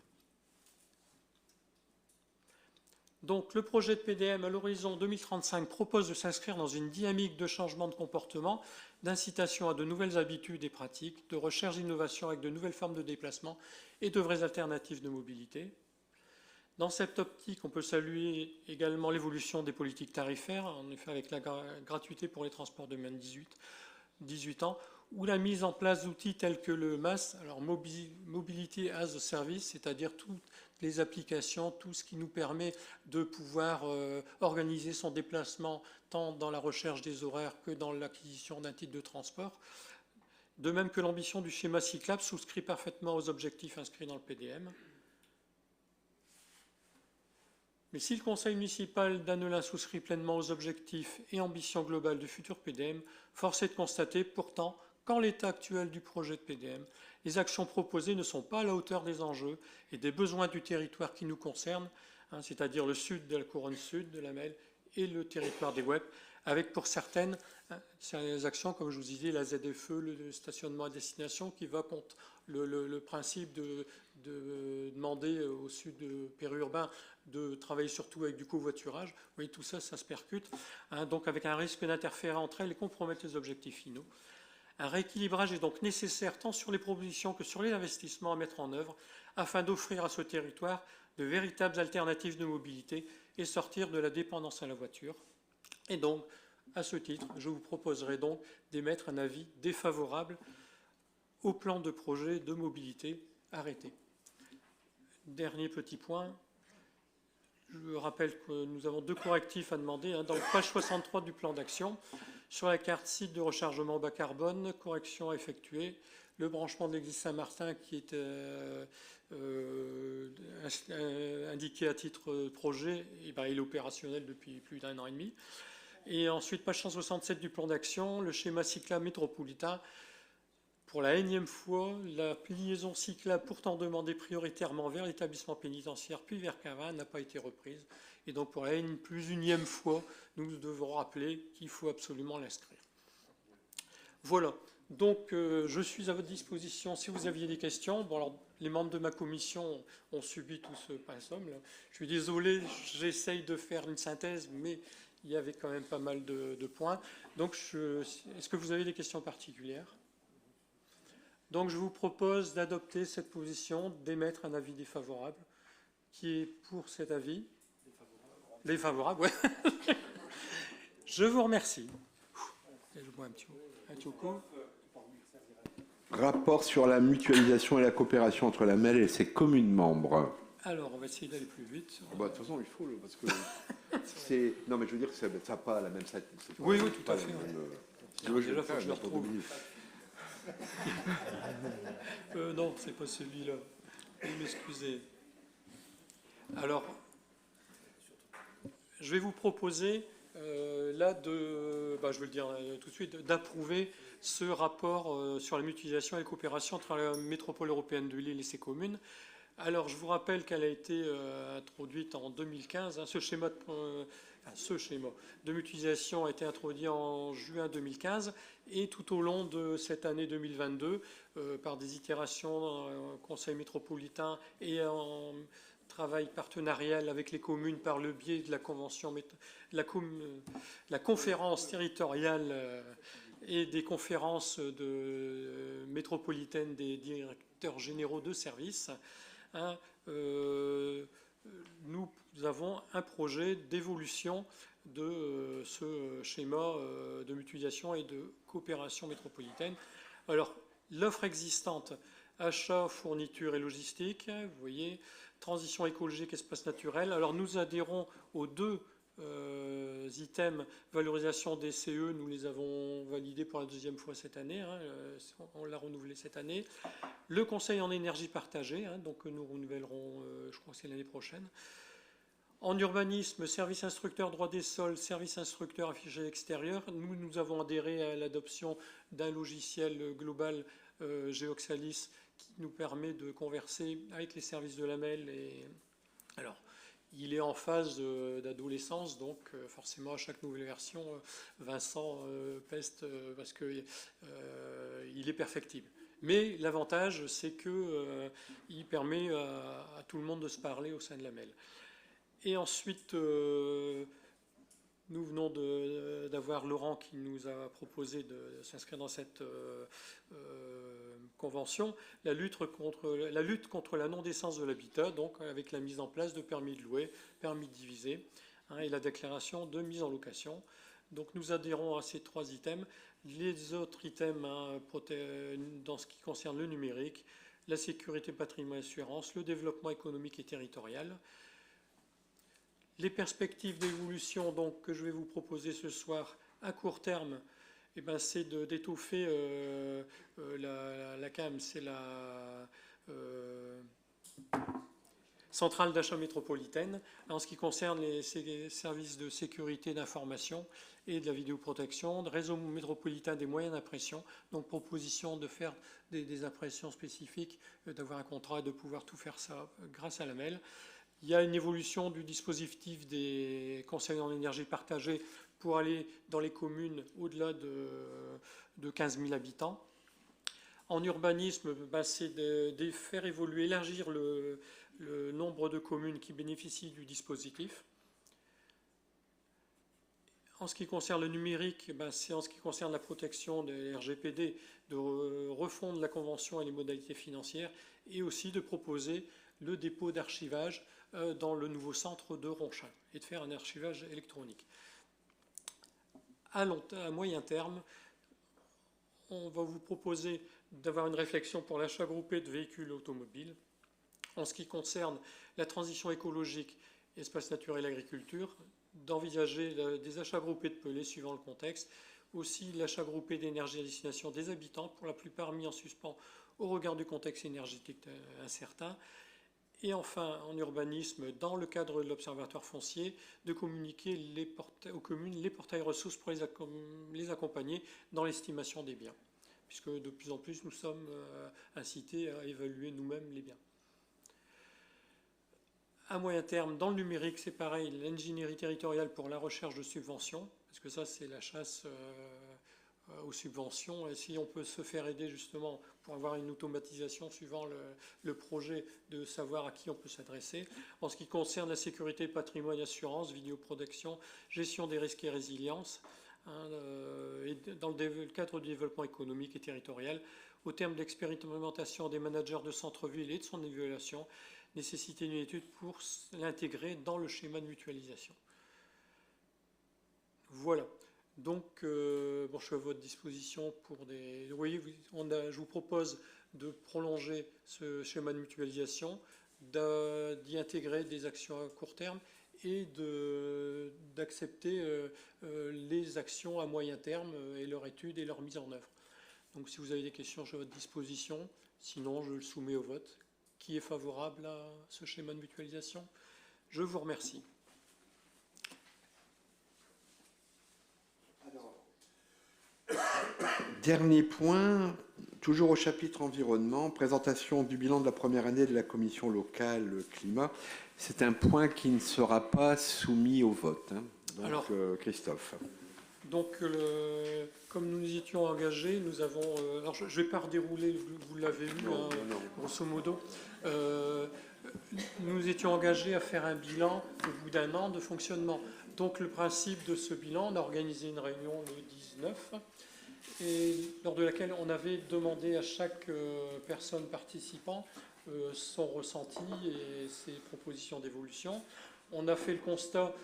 Donc le projet de PDM à l'horizon 2035 propose de s'inscrire dans une dynamique de changement de comportement, d'incitation à de nouvelles habitudes et pratiques, de recherche d'innovation avec de nouvelles formes de déplacement et de vraies alternatives de mobilité. Dans cette optique, on peut saluer également l'évolution des politiques tarifaires, en effet avec la gratuité pour les transports de moins de 18 ans, ou la mise en place d'outils tels que le MAS, alors Mobility as a Service, c'est-à-dire toutes les applications, tout ce qui nous permet de pouvoir organiser son déplacement tant dans la recherche des horaires que dans l'acquisition d'un titre de transport. De même que l'ambition du schéma cyclable souscrit parfaitement aux objectifs inscrits dans le PDM. Mais si le conseil municipal d'Annelin souscrit pleinement aux objectifs et ambitions globales du futur PDM, force est de constater pourtant qu'en l'état actuel du projet de PDM, les actions proposées ne sont pas à la hauteur des enjeux et des besoins du territoire qui nous concerne, c'est-à-dire le sud de la couronne sud de la Melle et le territoire des WEP, avec pour certaines actions, comme je vous disais, la ZFE, le stationnement à destination, qui va contre le principe de demander au sud périurbain de travailler surtout avec du covoiturage. Vous voyez, tout ça, ça se percute, donc avec un risque d'interférer entre elles et compromettre les objectifs finaux. Un rééquilibrage est donc nécessaire tant sur les propositions que sur les investissements à mettre en œuvre afin d'offrir à ce territoire de véritables alternatives de mobilité et sortir de la dépendance à la voiture. Et donc, à ce titre, je vous proposerai donc d'émettre un avis défavorable au plan de projet de mobilité arrêté. Dernier petit point, je rappelle que nous avons 2 correctifs à demander. Dans la page 63 du plan d'action, sur la carte site de rechargement bas carbone, correction à effectuer, le branchement de l'église Saint-Martin qui est indiqué à titre projet, il est opérationnel depuis plus d'1 an et demi. Et ensuite, page 167 du plan d'action, le schéma cyclable métropolitain. Pour la énième fois, la liaison cyclable pourtant demandée prioritairement vers l'établissement pénitentiaire puis vers Cavin n'a pas été reprise. Et donc pour la unième fois, nous devons rappeler qu'il faut absolument l'inscrire. Voilà, donc je suis à votre disposition si vous aviez des questions. Bon, alors, les membres de ma commission ont subi tout ce passum. Je suis désolé, j'essaye de faire une synthèse, mais il y avait quand même pas mal de points. Donc est-ce que vous avez des questions particulières ? Donc je vous propose d'adopter cette position, d'émettre un avis défavorable. Qui est pour cet avis ? Défavorable, oui. Je vous remercie. Je bois un petit coup. Rapport sur la mutualisation et la coopération entre la MEL et ses communes membres. Alors, on va essayer d'aller plus vite. De toute façon, il faut, parce que c'est... Non, mais je veux dire que ça n'a pas la même... Oui, tout à fait. Déjà, il faut que je le retrouve. Non, c'est pas celui-là. Veuillez m'excuser. Alors, je vais vous proposer, je vais le dire tout de suite, d'approuver ce rapport sur la mutualisation et la coopération entre la métropole européenne de Lille et ses communes. Alors, je vous rappelle qu'elle a été introduite en 2015. Ce schéma de mutualisation a été introduit en juin 2015 et tout au long de cette année 2022, par des itérations au Conseil métropolitain et en travail partenarial avec les communes par le biais de la convention, la conférence territoriale et des conférences métropolitaines des directeurs généraux de services. Nous avons un projet d'évolution de ce schéma de mutualisation et de coopération métropolitaine. Alors, l'offre existante, achat, fourniture et logistique, vous voyez, transition écologique, espace naturel. Alors, nous adhérons aux 2 items, valorisation des CE, nous les avons validés pour la 2e fois cette année, on l'a renouvelé cette année. Le conseil en énergie partagée, donc nous renouvellerons, je crois que c'est l'année prochaine. En urbanisme, service instructeur droit des sols, service instructeur affichage extérieur, nous avons adhéré à l'adoption d'un logiciel global Geoxalis qui nous permet de converser avec les services de l'AMEL. Alors, il est en phase d'adolescence, donc forcément à chaque nouvelle version, Vincent peste parce qu'il est perfectible. Mais l'avantage, c'est qu'il permet à tout le monde de se parler au sein de l'AMEL. Et ensuite, nous venons d'avoir Laurent qui nous a proposé de s'inscrire dans cette convention, la lutte contre la non-décence de l'habitat, donc avec la mise en place de permis de louer, permis de diviser, et la déclaration de mise en location. Donc nous adhérons à ces 3 items. Les autres items, dans ce qui concerne le numérique, la sécurité, patrimoine et assurance, le développement économique et territorial. Les perspectives d'évolution que je vais vous proposer ce soir à court terme, c'est d'étoffer la CAM, c'est la centrale d'achat métropolitaine, en ce qui concerne les services de sécurité d'information et de la vidéoprotection, de réseau métropolitain des moyens d'impression, donc proposition de faire des impressions spécifiques, d'avoir un contrat et de pouvoir tout faire ça grâce à l'AMEL. Il y a une évolution du dispositif des conseils en énergie partagée pour aller dans les communes au-delà de 15 000 habitants. En urbanisme, c'est de faire évoluer, élargir le nombre de communes qui bénéficient du dispositif. En ce qui concerne le numérique, c'est en ce qui concerne la protection des RGPD, de refondre la convention et les modalités financières, et aussi de proposer le dépôt d'archivage dans le nouveau centre de Ronchin et de faire un archivage électronique. À moyen terme, on va vous proposer d'avoir une réflexion pour l'achat groupé de véhicules automobiles. En ce qui concerne la transition écologique, espace naturel, agriculture, d'envisager des achats groupés de pelés suivant le contexte, aussi l'achat groupé d'énergie à destination des habitants, pour la plupart mis en suspens au regard du contexte énergétique incertain. Et enfin, en urbanisme, dans le cadre de l'Observatoire foncier, de communiquer aux communes les portails ressources pour les accompagner dans l'estimation des biens, puisque de plus en plus nous sommes incités à évaluer nous-mêmes les biens. À moyen terme, dans le numérique, c'est pareil, l'ingénierie territoriale pour la recherche de subventions, parce que ça c'est la chasse aux subventions, et si on peut se faire aider justement pour avoir une automatisation suivant le projet, de savoir à qui on peut s'adresser. En ce qui concerne la sécurité, patrimoine, assurance, vidéoprotection, gestion des risques et résilience, et dans le cadre du développement économique et territorial, au terme de l'expérimentation des managers de centre-ville et de son évaluation, nécessité d'une étude pour l'intégrer dans le schéma de mutualisation. Voilà. Donc, je suis à votre disposition pour des... Vous voyez, je vous propose de prolonger ce schéma de mutualisation, d'y intégrer des actions à court terme et d'accepter les actions à moyen terme et leur étude et leur mise en œuvre. Donc, si vous avez des questions, je suis à votre disposition. Sinon, je le soumets au vote. Qui est favorable à ce schéma de mutualisation? Je vous remercie. Dernier point, toujours au chapitre environnement, présentation du bilan de la première année de la commission locale climat. C'est un point qui ne sera pas soumis au vote. Donc, alors, Christophe. Donc, comme nous nous étions engagés, nous avons... alors, je ne vais pas redérouler, vous l'avez lu, non. Grosso modo. Nous nous étions engagés à faire un bilan au bout d'un an de fonctionnement. Donc, le principe de ce bilan, on a organisé une réunion le 19, et lors de laquelle on avait demandé à chaque personne participant son ressenti et ses propositions d'évolution. On a fait le constat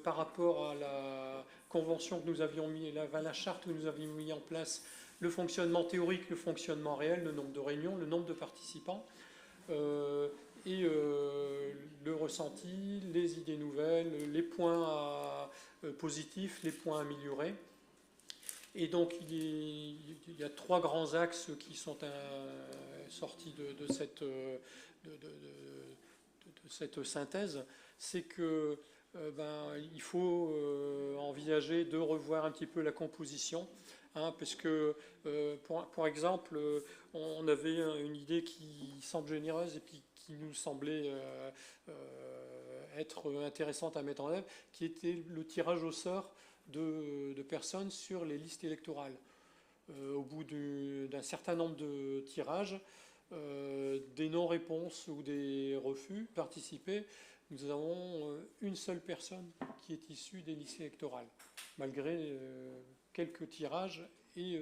par rapport à la convention que nous avions mis, la charte que nous avions mis en place, le fonctionnement théorique, le fonctionnement réel, le nombre de réunions, le nombre de participants, et le ressenti, les idées nouvelles, les points positifs, les points améliorés. Et donc, il y a 3 grands axes qui sont sortis de cette synthèse, c'est que il faut envisager de revoir un petit peu la composition, parce que, pour exemple, on avait une idée qui semble généreuse et puis qui nous semblait être intéressante à mettre en œuvre, qui était le tirage au sort de personnes sur les listes électorales. Au bout d'un certain nombre de tirages, des non-réponses ou des refus participés, nous avons une seule personne qui est issue des listes électorales, malgré quelques tirages. Et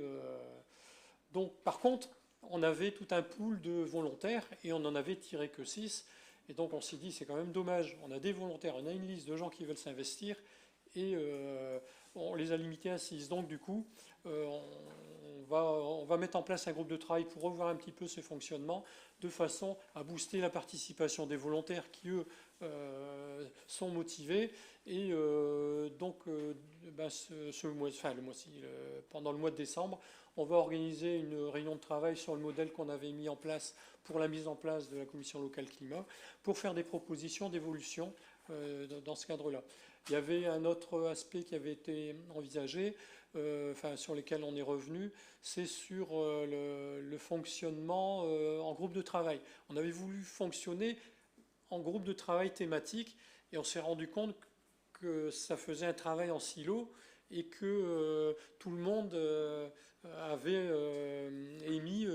donc, par contre, on avait tout un pool de volontaires et on n'en avait tiré que 6. Et donc, on s'est dit, c'est quand même dommage. On a des volontaires, on a une liste de gens qui veulent s'investir et on les a limités à 6. Donc, du coup, on va mettre en place un groupe de travail pour revoir un petit peu ce fonctionnement de façon à booster la participation des volontaires qui, eux, sont motivés. Et donc, pendant le mois de décembre, on va organiser une réunion de travail sur le modèle qu'on avait mis en place pour la mise en place de la commission locale climat, pour faire des propositions d'évolution dans ce cadre-là. Il y avait un autre aspect qui avait été envisagé, sur lequel on est revenu, c'est sur le fonctionnement en groupe de travail. On avait voulu fonctionner en groupe de travail thématique et on s'est rendu compte que ça faisait un travail en silo et que tout le monde avait émis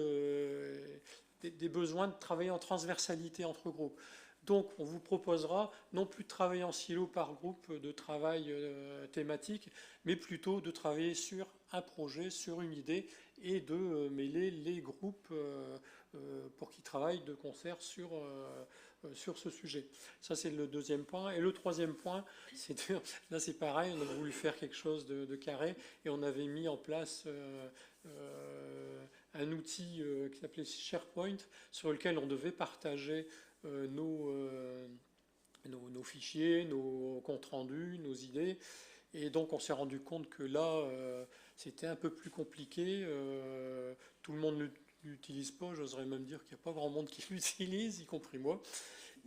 des besoins de travailler en transversalité entre groupes. Donc, on vous proposera non plus de travailler en silo par groupe de travail thématique, mais plutôt de travailler sur un projet, sur une idée, et de mêler les groupes pour qu'ils travaillent de concert sur ce sujet. Ça, c'est le deuxième point. Et le troisième point, là, c'est pareil, on a voulu faire quelque chose de carré, et on avait mis en place un outil qui s'appelait SharePoint, sur lequel on devait partager nos fichiers, nos comptes rendus, nos idées. Et donc on s'est rendu compte que là, c'était un peu plus compliqué. Tout le monde ne l'utilise pas, j'oserais même dire qu'il n'y a pas grand monde qui l'utilise, y compris moi.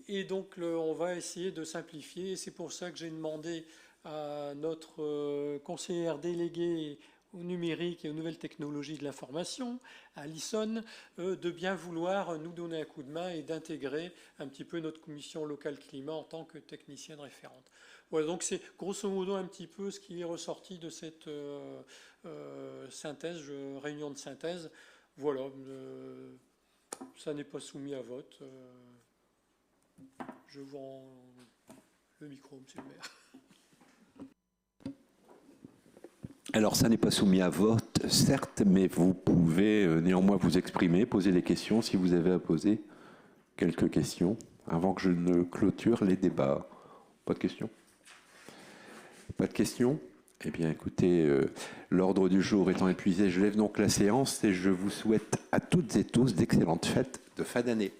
Et donc on va essayer de simplifier. Et c'est pour ça que j'ai demandé à notre conseillère déléguée au numérique et aux nouvelles technologies de l'information, à Alison, de bien vouloir nous donner un coup de main et d'intégrer un petit peu notre commission locale climat en tant que technicienne référente. Voilà, donc c'est grosso modo un petit peu ce qui est ressorti de cette réunion de synthèse. Voilà, ça n'est pas soumis à vote. Je vous rends le micro, monsieur le maire. Alors, ça n'est pas soumis à vote, certes, mais vous pouvez néanmoins vous exprimer, poser des questions si vous avez à poser quelques questions avant que je ne clôture les débats. Pas de questions ? Pas de questions ? Eh bien, écoutez, l'ordre du jour étant épuisé, je lève donc la séance et je vous souhaite à toutes et tous d'excellentes fêtes de fin d'année.